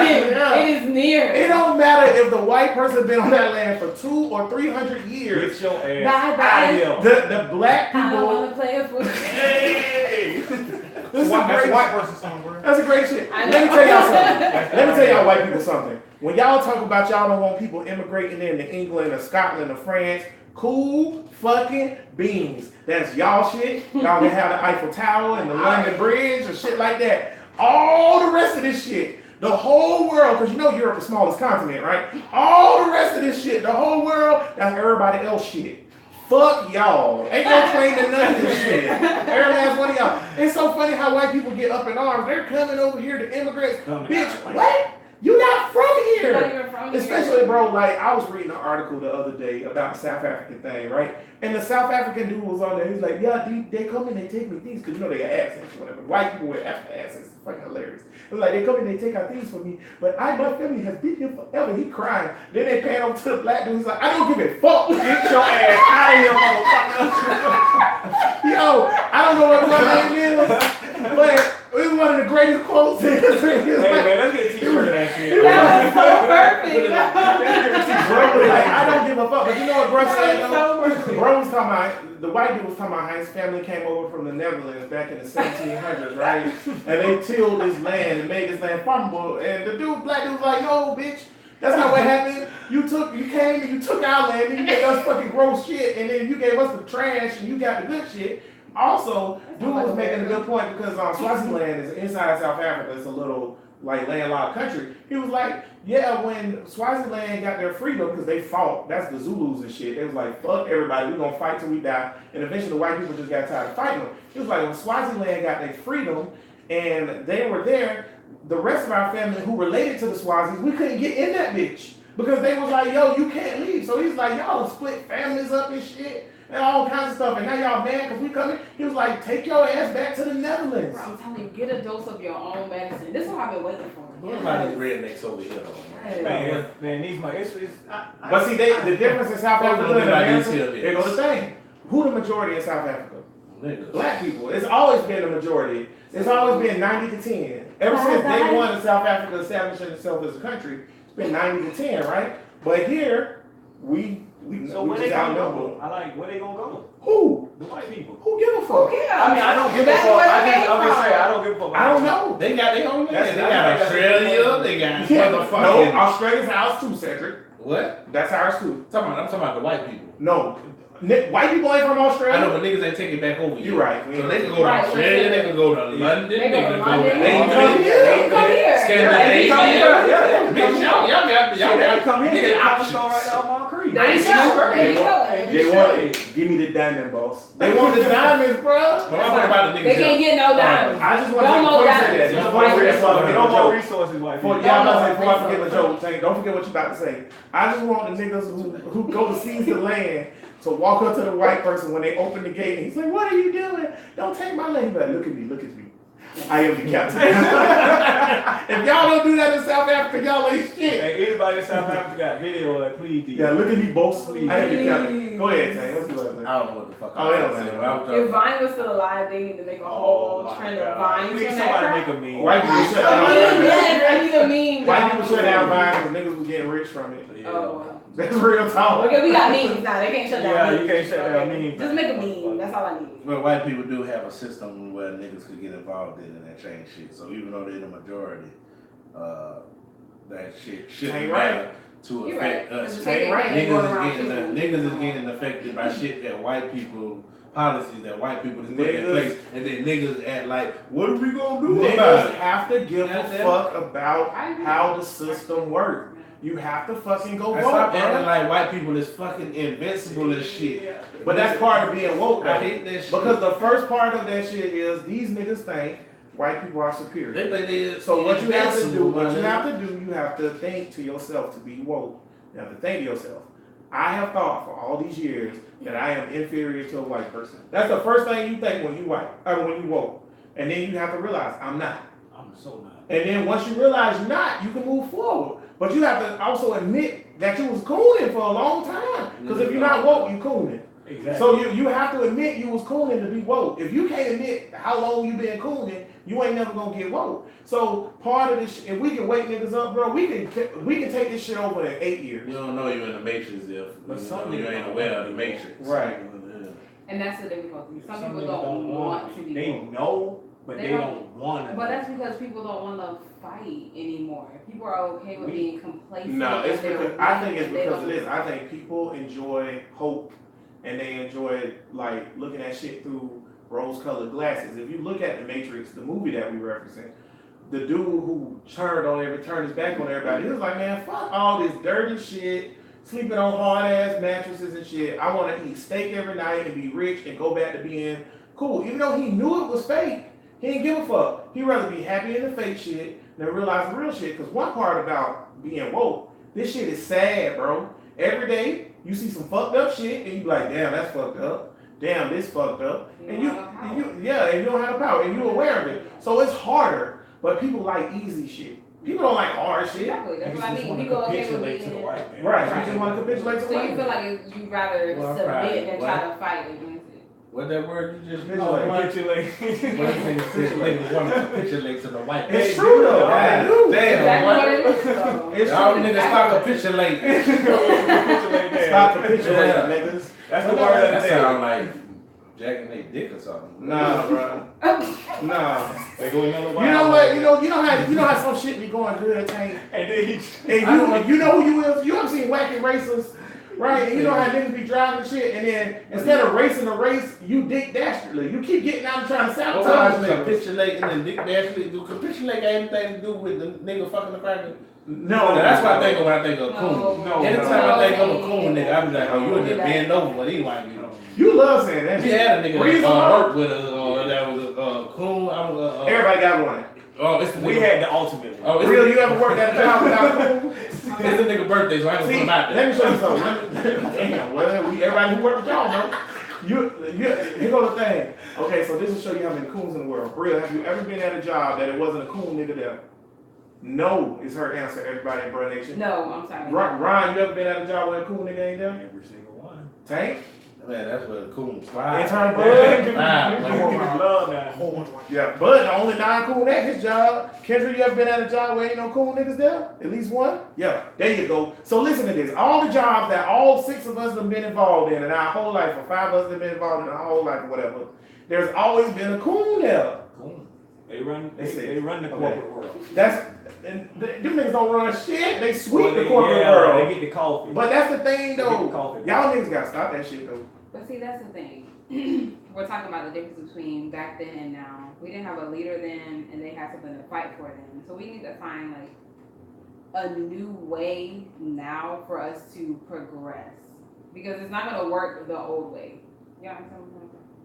if It is near. it don't matter if the white person been on that land for 200 or 300 years. Get your ass Bye, bye. out of here. The black I don't people. want to play a football. Hey, this is That's great. a white person song, bro. That's a great shit. I Let me know. tell y'all something. Let me tell y'all white people something. When y'all talk about y'all don't want people immigrating into England or Scotland or France, cool fucking beans. That's y'all shit. Y'all can have the Eiffel Tower and the London Bridge or shit like that. All the rest of this shit, the whole world, because you know Europe is the smallest continent, right? All the rest of this shit, the whole world, that's everybody else shit. Fuck y'all. Ain't no claim to none of this shit. Every last one of y'all. It's so funny how white people get up in arms. They're coming over here to immigrants. Bitch, what? You not from You're not here. even from here. Especially, bro, like, I was reading an article the other day about the South African thing, right? And the South African dude was on there. He's like, yeah, they come and they take me things, because you know they got accents or whatever. White people with African accents. It's fucking hilarious. It was like, they come and they take our things from me, but my family has been here forever. He crying. Then they pan over to the black dude. He's like, I don't give a fuck. Get your ass out of here, motherfucker. Yo, I don't know what my name is, but it was one of the greatest quotes. Hey man, let's get a t-shirt of that shit. That was so perfect. Bro was like, I don't give a fuck. But you know what bro said That though? was so perfect. Bro was talking about, the white dude was talking about how his family came over from the Netherlands back in the 1700s, right? And they tilled this land and made this land farmable. And the black dude was like, no, bitch, that's not what happened. You came and you took our land and you made us fucking gross shit, and then you gave us the trash and you got the good shit. Also, dude was making a good point because Swaziland is inside South Africa. It's a little like landlocked country. He was like, yeah, when Swaziland got their freedom, because they fought, that's the Zulus and shit. They was like, fuck everybody, we gonna fight till we die. And eventually the white people just got tired of fighting them. He was like, when Swaziland got their freedom and they were there, the rest of our family who related to the Swazis, we couldn't get in that bitch. Because they was like, yo, you can't leave. So he's like, y'all split families up and shit. And all kinds of stuff. And now y'all mad because we coming. He was like, take your ass back to the Netherlands. Bro, I'm telling you, get a dose of your own medicine. This is what I've been waiting for. What about these rednecks over here, though? Man, these my But see, the difference in South Africa and America, Here here goes the thing. Who the majority in South Africa? Niggas. Black people. It's always been the majority. It's always been 90 to 10. Ever since day one of South Africa establishing itself as a country, it's been 90 to 10, right? But here, we So we where they just gonna outnumber. go? I like where they gonna go? Who? The white people. Who give a fuck? Yeah. I mean, I don't give a That's fuck. where I it just, came I'm just from. saying, I don't give a fuck. I don't know. They got their own land. That's- They I got think that's- Australia. They got Yeah, motherfucking. no, Australia's ours too, Cedric. What? That's ours too. I'm talking about the white people. No, white people ain't from Australia. I know, but niggas ain't taking it back over here. You're right. So they can go to Right, Australia, they can go to London, They they go to can go London. to They come England, here. Come here. Scandinavia. Yeah. Bitch, y'all They come here, get they come options. right down Mall Creek. There you go. There you go. They want it. Give me the diamond, boss. They want the diamonds, bro. But I'm talking about the niggas They can't here. get no diamonds. I just want Don't to know say diamonds. that. Just Don't before I know forget diamonds. something, No no more joke. resources, white Before people. I forget the joke, don't forget what you about to say. I just want the niggas who go to seize the land to walk up to the white person when they open the gate and he's like, what are you doing? Don't take my land. But look at me, look at me. I am the captain. If y'all don't do that in South Africa, y'all ain't shit. Hey, anybody in South Africa got video of that, please do. Yeah, look at me, boss. Please. I am the captain. Go ahead, Tang. What's your last name? I don't know what the fuck Oh, they don't I'm know. saying. I was If talking- Vine was still alive, they need to make a whole trend of Vine. Please, from somebody that make crap. a meme. White people shut I down. mean, yes, I need a meme. White people shut down Vine because niggas was getting rich from it. Yeah. Oh, That's real talk. okay, we got memes now. They can't shut down. Yeah, memes. you can't shut down Okay. memes. Just make a meme. That's all I need. Well, white people do have a system where niggas could get involved in and change shit. So even though they're the majority, that shit shouldn't Ain't matter. right. to You're affect right. us. 'Cause the same Right. thing ain't going around Niggas is people. getting affected by shit that white people policies that white people is putting in Niggas- place, and then niggas act like, what are we gonna do about Niggas it? have to give a Goddamn. fuck about I agree. how the system works. You have to fucking go I vote, stop acting bro. like white people is fucking invincible as shit. But that's part of being woke, I though. hate that shit. Because the first part of that shit is these niggas think white people are superior. they think they is So what you have to do, invincible, what you man. have to do, you have to think to yourself to be woke. You have to think to yourself, I have thought for all these years that I am inferior to a white person. That's the first thing you think when you white, when you woke. And then you have to realize I'm not. I'm so not. And then once you realize you're not, you can move forward. But you have to also admit that you was cooning for a long time. Because if you're not woke, you cooning. Exactly. So you have to admit you was cooning to be woke. If you can't admit how long you been cooning, you ain't never gonna get woke. So part of this, if we can wake niggas up, bro, we can take this shit over in 8 years. You don't know you're in the matrix if But some you niggas ain't don't aware want of the to. matrix. Right. And that's the difficulty. Some people niggas don't want to be They woke. know, but They they don't- don't want to. But that's because people don't want to fight anymore. People are okay with being complacent. No, it's and they're because I think it's weak, they because of don't- this. I think people enjoy hope and they enjoy like looking at shit through rose-colored glasses. If you look at the Matrix, the movie that we represent, the dude who turned his back on everybody, he was like, man, fuck all this dirty shit, sleeping on hard ass mattresses and shit. I want to eat steak every night and be rich and go back to being cool. Even though he knew it was fake, he didn't give a fuck. He'd rather be happy in the fake shit than realize the real shit. Because one part about being woke, this shit is sad, bro. Every day you see some fucked up shit and you be like, damn, that's fucked up. Damn, this fucked up. You And don't have the power. and you don't have the power and you're aware of it. So it's harder, but people like easy shit. People don't like hard shit. Exactly. That's Niggas what I just mean. wanna People okay with capitulate to the being. white man. Right, you just want to capitulate to So you white feel like you'd rather Well, I'm submit proud. than try to fight against it. What that word you just Capitulate. What niggas want to capitulate to the white man. It's true though. God I do. Exactly damn, what what? it is, though. It's Y'all true. niggas stop capitulating. Stop capitulating, niggas. That's the But word of That the sound day. like jacking their dick or something. Nah, bro. Nah. They go another You know what? You know how some shit be going good, Tank. And then he. And you know who you is. You ever seen Wacky Racers, right? And you know how niggas be driving shit, and then instead of racing the race, you dick dastardly. You keep getting out and trying to sabotage niggas. Capitulating and dick dashing. Do capitulate got anything to do with the nigga fucking the cracker? No, That's what I think of when I think of coon. No, Anytime I think of a coon no. nigga, I be like, oh, you'll just bend over what he want to do. You love saying that. We had a nigga Reason that why? worked with us, that was a coon. Everybody got one. Oh, it's the We nigga. had the ultimate. Oh, it's Real, the, you ever worked at a job without cool? it's the nigga birthday, so I ain't gonna put See, him out let there. me show you something. Damn, well, everybody who worked with y'all know. Here go the thing. Okay, so this will show you how many coons in the world. Real, have you ever been at a job that it wasn't a coon nigga there? No is her answer, everybody in Bruh Nation. No, I'm sorry. Ryan, you ever been at a job where a coon nigga ain't there? Every single one. Tank? Man, that's where the coon fly. Intern Give Bud? me love now. Yeah, Bud, the only non-coon at his job. Kendra, you ever been at a job where ain't no coon niggas there? At least one? Yeah, there you go. So listen to this. All the jobs that all 6 of us have been involved in our whole life, or 5 of us have been involved in our whole life, or whatever, there's always been a coon there. Coon. They run. They say- They run the okay. corporate world. And them niggas don't run shit. They sweep Well, the they- corporate yeah, world. They get the coffee. But that's the thing, They get the though. coffee. Y'all niggas gotta stop that shit, though. But see, that's the thing. We're talking about the difference between back then and now. We didn't have a leader then, and they had something to fight for then. So we need to find like a new way now for us to progress, because it's not gonna work the old way. Yeah,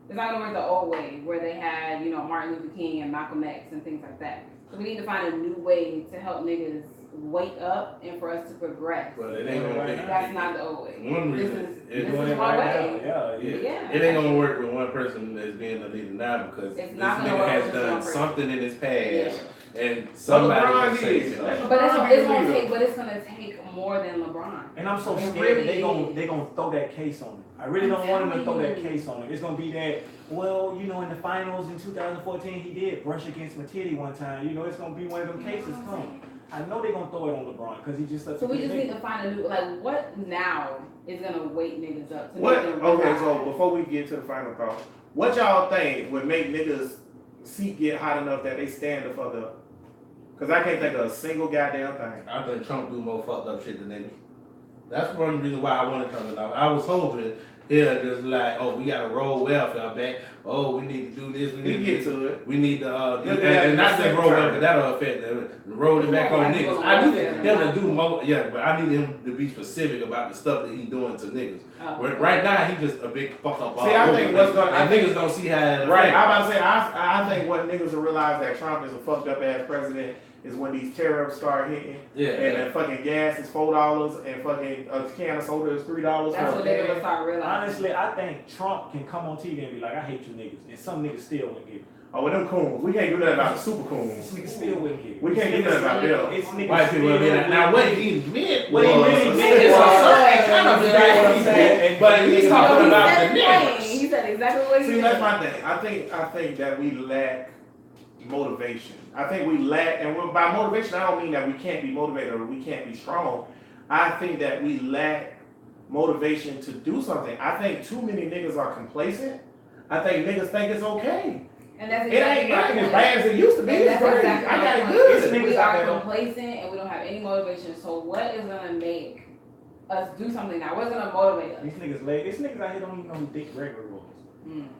it's not gonna work the old way where they had, Martin Luther King and Malcolm X and things like that. So we need to find a new way to help niggas wake up and for us to progress. But it ain't gonna be. That's not the old way. One This reason is is this Doing is it my right way. now. Yeah. Yeah. It ain't gonna work with one person that's being the leader now because It's this not gonna nigga work has with done one person. something in his past, Yeah. and somebody LeBron will say did. something. But LeBron it's be gonna the take, leader. but it's gonna take more than LeBron. And I'm so It scared really that they is. gonna throw that case on it. I really don't want them to throw that case on it. It's gonna be that, well, in the finals in 2014 he did brush against Matidi one time. It's gonna be one of them cases come. I know they're gonna throw it on LeBron because he just such So a we good just need nigga. to find a new, what now is gonna wake niggas up to What? make them Okay, realize- so before we get to the final thought, what y'all think would make niggas' seat get hot enough that they stand the fuck up? Because I can't think of a single goddamn thing. I think Trump do more fucked up shit than they do. That's one reason why I wanted to come off. I was hoping here just like, oh, we gotta roll welfare back. Oh, we need to do this. We We need get to to it. We need to Yeah, and not the just roll same welfare. time. That'll affect the roll it back on niggas. I need him to do more. Yeah, but I need him to be specific about the stuff that he's doing to niggas. Right now, he just a big fuck up. See, I think what's gonna- and niggas don't see how. It Right, affect. I'm about to say, I think what niggas will realize that Trump is a fucked up ass president is when these tariffs start hitting, Yeah. and then fucking gas is $4 and fucking a can of soda is $3. That's for what a they're can. gonna start realizing. Honestly, I think Trump can come on TV and be like, I hate you niggas. And some niggas still wouldn't get it. Oh, with them coons, we can't do that about the super This coons. nigga still wouldn't get it. We can't do that about them. It's niggas White people. still Now, now what wouldn't he meant What he was really meant it's a was- certain kind of That's what I'm saying. black, but he's No, talking he about said the it plain. niggas. He said exactly what he See, said. that's my thing. I think that we lack motivation. I think we lack, and by motivation, I don't mean that we can't be motivated or we can't be strong. I think that we lack motivation to do something. I think too many niggas are complacent. I think niggas think it's okay. And that's It exactly ain't my as point. bad as it used to be. And It's that's crazy. exactly I my got it point. good. It's niggas We out are there. complacent and we don't have any motivation. So what is gonna make us do something now? What's gonna motivate us? These niggas late. These niggas out here don't even know who Dick Gregory was.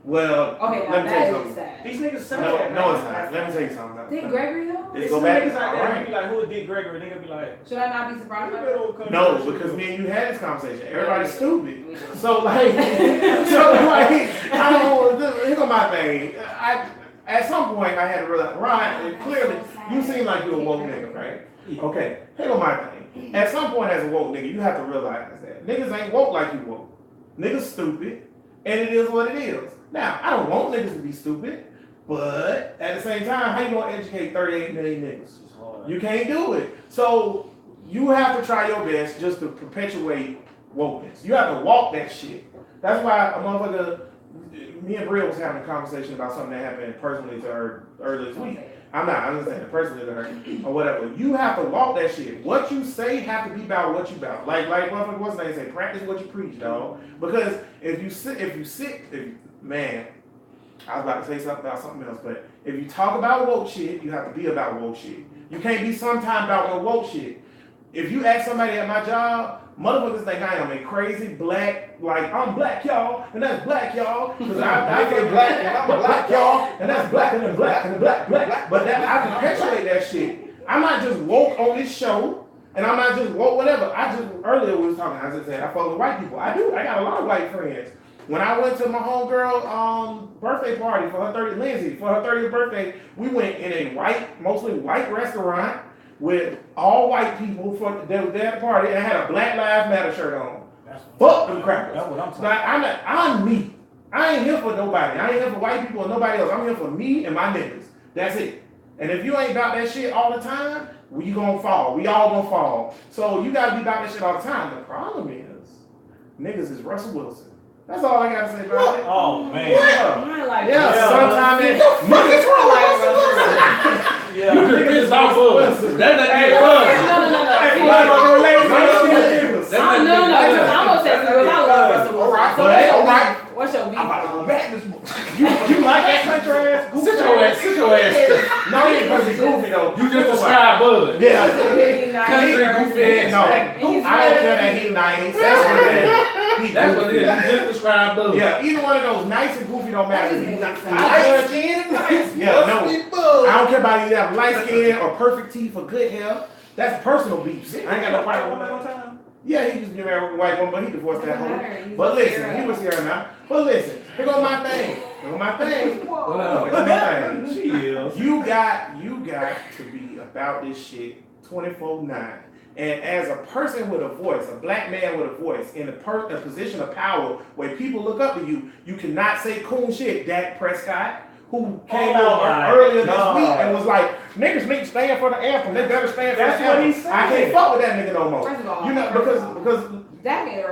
Well, Okay, now let me tell you that is something. sad. These niggas say No, that, no, man. it's not. Let me tell you something. Dick Gregory though? Let's It's go some back. niggas out there Alright. that be like, who is Dick Gregory? Nigga be like, Should I not be surprised "Look by at that? old country No, shit." because me and you had this conversation. Everybody's Yeah. stupid. So like, I don't. Here go my thing. At some point I had to realize, Ryan, clearly you seem like you're a woke nigga, right? Okay. Here go my thing. At some point as a woke nigga, you have to realize that niggas ain't woke like you woke. Niggas stupid, and it is what it is. Now I don't want niggas to be stupid, but at the same time, how you gonna educate 38 million niggas? It's hard. You can't do it. So you have to try your best just to perpetuate wokeness. You have to walk that shit. That's why a motherfucker, me and Bria was having a conversation about something that happened personally to her earlier this week. I'm just saying it personally to her or whatever. You have to walk that shit. What you say have to be about what you about. Like motherfucker, what's the name say? Practice what you preach, dog. Because if you man, I was about to say something about something else, but if you talk about woke shit, you have to be about woke shit. You can't be sometime about no woke shit. If you ask somebody at my job, motherfuckers think I am a crazy black, like I'm black y'all, and that's black y'all, because I say black and I'm black y'all, and that's black and then black and then black. But that I perpetuate that shit. I'm not just woke on this show, and I'm not just woke whatever. Earlier we was talking, I just said I fuck with white people. I do. I got a lot of white friends. When I went to my homegirl birthday party for her 30th birthday, we went in a mostly white restaurant with all white people that was there at the party, and I had a Black Lives Matter shirt on. Fuck them crackers. That's what I'm talking Like, I'm me. I ain't here for nobody. I ain't here for white people or nobody else. I'm here for me and my niggas. That's it. And if you ain't about that shit all the time, well, you gonna fall. We all gonna fall. So you gotta be about that shit all the time. The problem is, niggas is Russell Wilson. That's all I gotta say about it. Oh man. Yeah. I like Yeah, that. sometimes niggas Yeah. You could piss off us. That nigga fun. No, I'm obsessed with I love Russell Wilson. Alright, So alright. what's your beef? I'm about to go back this morning. You like that country ass? Sit your ass. No, he ain't because he's goofy though. You just described Bud. Yeah. Country goofy ass. No, I don't care that he nice. That's what it is. That's what it is. You just described Bud. Yeah, either one of those nice and goofy don't matter. That just makes sense. Light skin and nice. Yeah, no. I don't care about either have light skin or perfect teeth or good hair. That's personal beefs. I ain't got no problem with that. Yeah, he just get married with a white woman, but he divorced that hoe. But listen, he was here now. But listen, here go my thing. Here go my thing. Well, Here's my thing. She is. You got to be about this shit 24/9. And as a person with a voice, a black man with a voice, in a position of power where people look up to you, you cannot say cool shit. Dak Prescott, who came out earlier this week and was like, niggas need to stand for the anthem. They better stand for That's the what anthem. he said. I can't fuck with that nigga no more. First of all, You know, because that ain't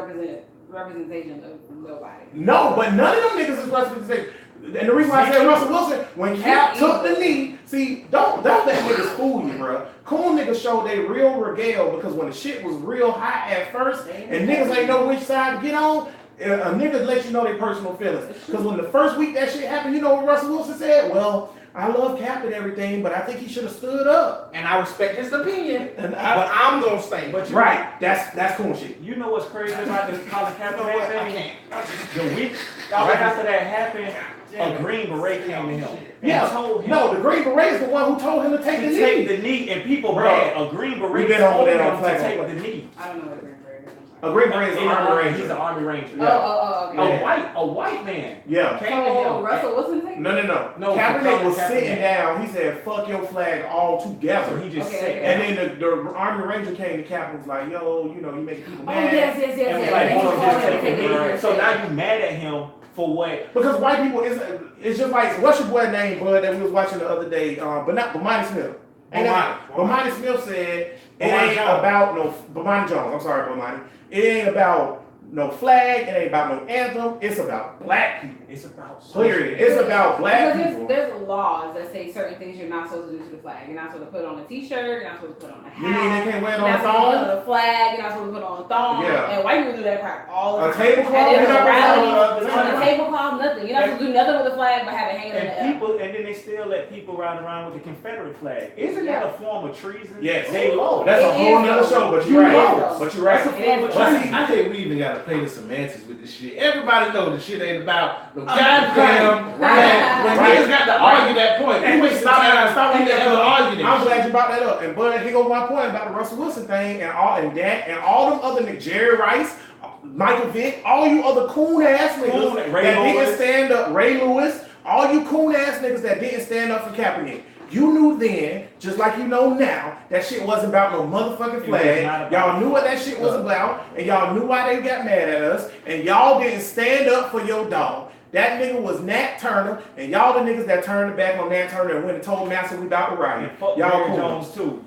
representation of nobody. no, but none of them niggas is representation. And the reason why I said Russell Wilson, when Cap took the knee, see, don't let niggas fool you, bro. Cool niggas showed they real regale because when the shit was real hot at first, and niggas ain't know which side to get on, a nigga let you know their personal feelings. Because when the first week that shit happened, you know what Russell Wilson said? Well, I love Cap and everything, but I think he should have stood up. And I respect his opinion, And but I'm gonna stand. But you, right, that's cool shit. you know what's crazy about the Colin You know Kaepernick what? I thing? can't. The week after that happened, a Green Beret came to him Yeah. and told him No, the Green Beret is the one who told him to take the to take knee. the knee, and people Bro, mad. A Green we Beret been over told that on him to Flag take on the knee. I don't know what a Green Beret is. A Green Beret is an Army He's an Ranger. Army Ranger. Oh, okay. A white man Yeah. came to Oh, him. Russell Wilson take No. No, Kaepernick Colin was Kaepernick. sitting down. He said, "Fuck your flag all So together." he just Okay, said okay. And then the Army Ranger came to Cap and was like, "Yo, you know, you making people Oh, mad." yes. and was yes. like, They hold on, called just him take to the take knee. the So now you mad at him for what? Because white people, it's just like, what's your boy name, bud, that we was watching the other day? But not Bomani Smith. Bomani Smith said, it Bomani ain't Jones. about no, Bomani Jones, I'm sorry, Bomani. It ain't about no flag, it ain't about no anthem, it's about black people. It's about Period. It's about black Because people. there's laws that say certain things you're not supposed to do to the flag. You're not supposed to put it on a t-shirt, you're not supposed to put it on a hat. You mean they can't wear it You're on not the supposed to put it thong? on a flag, you're not supposed to put it on a thong. Yeah. And white people do that crap all the A time. tablecloth? And You're then not rallies, supposed to on a tablecloth, nothing. You're not supposed to do nothing with the flag but have it hanging in the air. and then they still let people ride around with the Confederate flag. Isn't that a form of treason? Yes. They low. That's a It whole is, nother though. show, but You you're right. know. But you're right. That's a form of But treason. see, I think we even gotta play the semantics with this shit. Everybody know the shit ain't about no goddamn flag. When Right. niggas got to argue that point, And we waste stop time. that, stop We that. never argue I'm that glad shit. you brought that up. And but here goes my point about the Russell Wilson thing and all and that and all them other niggas, Jerry Rice, Michael Vick, all you other coon ass niggas Ray that didn't Lewis. stand up, Ray Lewis, all you coon ass niggas that didn't stand up for Kaepernick. You knew then, just like you know now, that shit wasn't about no motherfucking was flag. not about Y'all knew what that shit was about, and y'all knew why they got mad at us, and y'all didn't stand up for your dog. That nigga was Nat Turner, and y'all the niggas that turned back on Nat Turner and went and told Master we about to riot. And fuck Y'all Jerry cool. Jones too.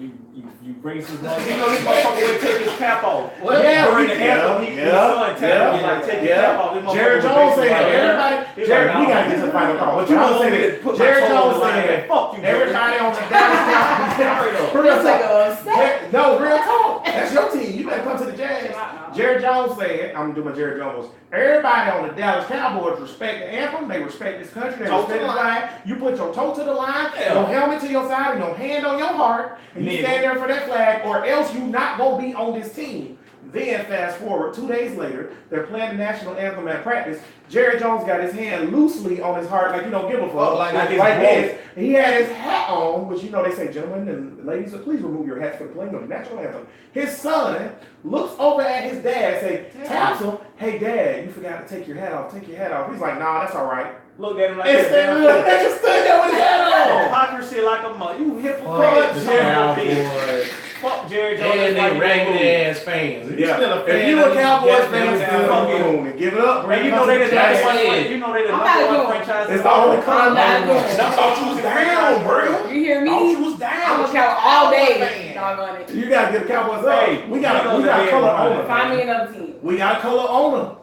You racist motherfucker. You know this motherfucker would take his cap off. Well, yeah, During the anthem, his son tell him like take your cap off. This Jerry motherfucker Jones was said, basically like, everybody, He's Jerry, like, we no, gotta get to the final call. But you I know want what me I'm to put saying? my Jerry toe on Jones the line and said, fuck you, Jerry. everybody on the Dallas Cowboys. This nigga upset. No, real talk. That's your team. You better come to the Jazz. Wow. Jerry Jones said, I'm doing my Jerry Jones. Everybody on the Dallas Cowboys respect the anthem. They respect this country. They Toe to respect the the line. flag. You put your toe to the line, Yeah. your helmet to your side, and your hand on your heart, and you Nigga. stand there for that flag, or else you not gonna be on this team. Then fast forward 2 days later, they're playing the national anthem at practice. Jerry Jones got his hand loosely on his heart, like you don't give a fuck, Oh, like it's this. He had his hat on, which you know they say, gentlemen and ladies, please remove your hats for playing the national anthem. His son looks over at his dad, say, taps him, hey dad, you forgot to take your hat off. Take your hat off. He's like, nah, that's all right. Looked at him like And this. they just stood there with his hat on. Hypocrisy like a mother. You Fuck hypocrite. the Jerry Cowboys. Fuck Jerry Jones. And like they you ragged do. ass fans. If you Yeah. still a fan If you a of Cowboys yes, fan, yes, still yes. on and give it up. Man, you know they the Jags. number one. You know they the I'm number not one going. franchise. It's the only I'm not con. going. I thought you was down, bro. You hear Thought you me? was down. I'm gonna count all day. Doggone it. You gotta get the Cowboys up. Hey, we got we a gonna color get owner. Find me another team. We got a color owner.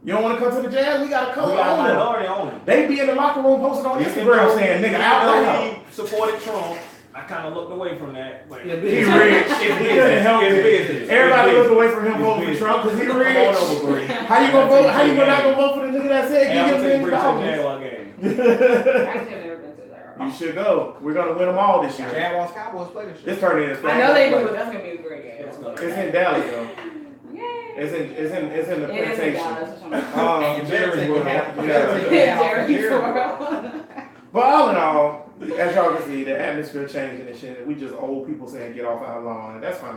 You don't want to come to the Jazz? We got a We color got a owner. minority owner. They be in the locker room posting on Instagram saying, nigga, out loud. He supported Trump. I kind of looked away from that. But Yeah, He bitch. rich. It's He couldn't business. help It's it. business. Everybody It's looked away from him It's voting for business. Trump because he Come on rich. over, Bree. How you gonna vote? How you not gonna vote for the nigga that said Hey, I'm give gonna him take Bree to the $1 Jaguar game. million? Actually, I've never been to that. You should go. We're gonna win them all this year. Jaguars Cowboys play this This shit. turning into I know they do, but that's gonna be a great game. It's in Dallas though. Yay. It's in the It is in plantation. Dallas. That's what I'm You better take Jerry's your hat. world. You better take Yeah. your hat off. Jerry's Jerry. world. But all in all, as y'all can see, the atmosphere changing and shit. We just old people saying get off our lawn, and that's fine.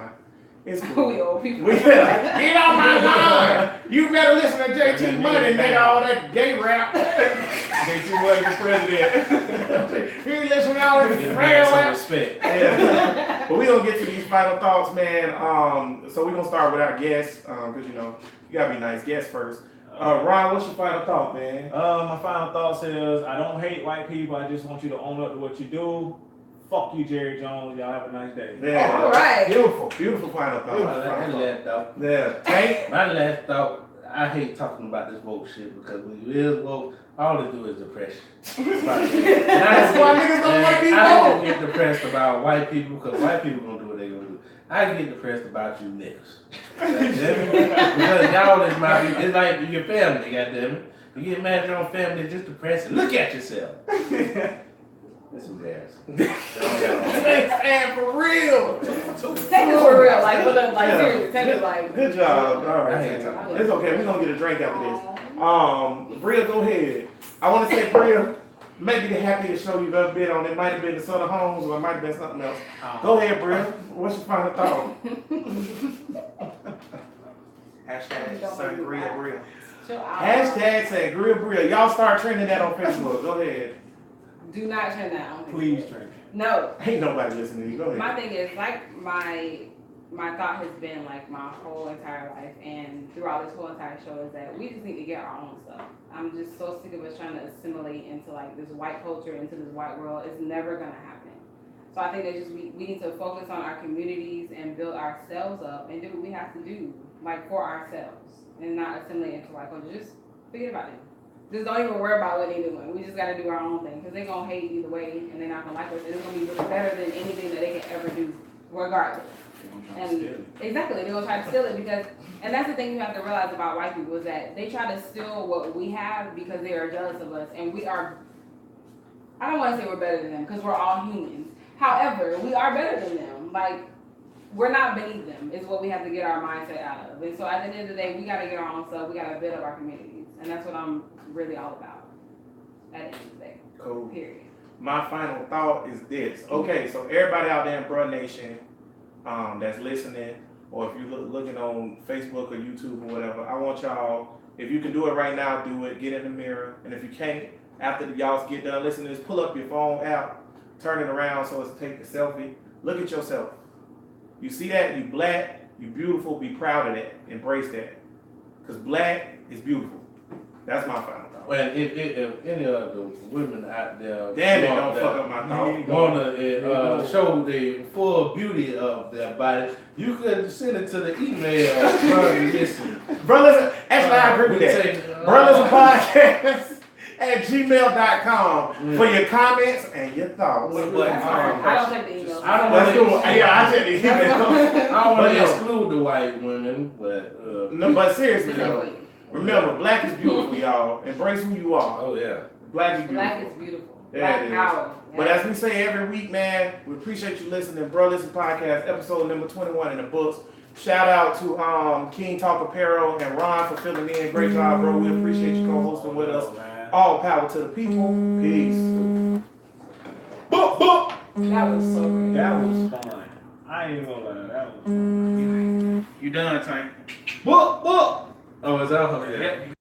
It's We cool. old people. We get off my lawn. You better listen to JT Money, nigga. All that gay rap. JT Money for president. You listen to all this Give prayer man some rap. respect. Yeah. But we gonna get to these final thoughts, man. So we gonna start with our guests, cause you know you gotta be nice guests first. Ron, what's your final thought, man? My final thoughts is I don't hate white people. I just want you to own up to what you do. Fuck you, Jerry Jones. Y'all have a nice day. Yeah. All right. Beautiful, beautiful final thought. My last thought. Yeah. Tank. My last thought. I hate talking about this woke shit because when you is woke, all they do is depression. That's why niggas don't want to be I woke. don't get depressed about white people because white people gonna do what they gonna do. I get depressed about you niggas. Because y'all is my, it's like your family, goddammit. You get mad at your own family, it's just depressing. Look at yourself. This is gas. And for real. Take it for real, like, seriously, take it like. Good job. All I right. ain't talking. It's okay. We're gonna get a drink after this. Bria, go ahead. I want to say, Bria, maybe the happiest show you've ever been on. It might have been the Southern Homes, or it might have been something else. Go ahead, Bria. What's your final thought? Hashtag Sangria Bria. Chill out. Hashtag Sangria Bria. Y'all start trending that on Facebook. Go ahead. Do not turn that on. Please drink. No. Ain't nobody listening to you. Go ahead. My thing is, like, my thought has been, like, my whole entire life and throughout this whole entire show is that we just need to get our own stuff. I'm just so sick of us trying to assimilate into, like, this white culture, into this white world. It's never going to happen. So I think that just we need to focus on our communities and build ourselves up and do what we have to do, like, for ourselves and not assimilate into white culture. Just forget about it. Just don't even worry about what they're doing. We just got to do our own thing because they're going to hate either way and they're not going to like us. And it's going to be better than anything that they can ever do, regardless. And exactly, they're going to try to steal it because, and that's the thing you have to realize about white people is that they try to steal what we have because they are jealous of us. And we are, I don't want to say we're better than them because we're all humans. However, we are better than them. Like, we're not beneath them is what we have to get our mindset out of. And so at the end of the day, we got to get our own stuff. We got to build up our communities. And that's what I'm really all about at the end of the day. Cool. Period. My final thought is this. Okay, so everybody out there in Bruh Nation that's listening, or if you're looking on Facebook or YouTube or whatever, I want y'all, if you can do it right now, do it. Get in the mirror. And if you can't, after y'all get done listening to this, pull up your phone app, turn it around so it's take a selfie. Look at yourself. You see that? You black, you beautiful, be proud of that. Embrace that. Because black is beautiful. That's my final thought. Well, if any of the women out there Damn it, don't fuck up my thought. want to show the full beauty of their body, you could send it to the email. Listen. Brothers, actually, I agree with that. Brothers Podcast at gmail.com for your comments and your thoughts. I don't take the email. I don't That's cool. want to. Yeah, I check the email. I don't want to But exclude the white women, but no, but seriously though, remember, black is beautiful, y'all. Embrace who you are. oh yeah. Black is Black beautiful. is beautiful. Yeah, Black it is. power. But Yeah. as we say every week, man, we appreciate you listening. Bro Listen Podcast, episode number 21 in the books. Shout out to King Talk Apparel and Ron for filling in. Great job, bro. We appreciate you co-hosting with us. All power to the people. Peace. Boop, boop. That was so great. That was fun. I ain't even gonna lie, that was fun. You done, Tank? Boop, boop. Oh, is that okay? Yep.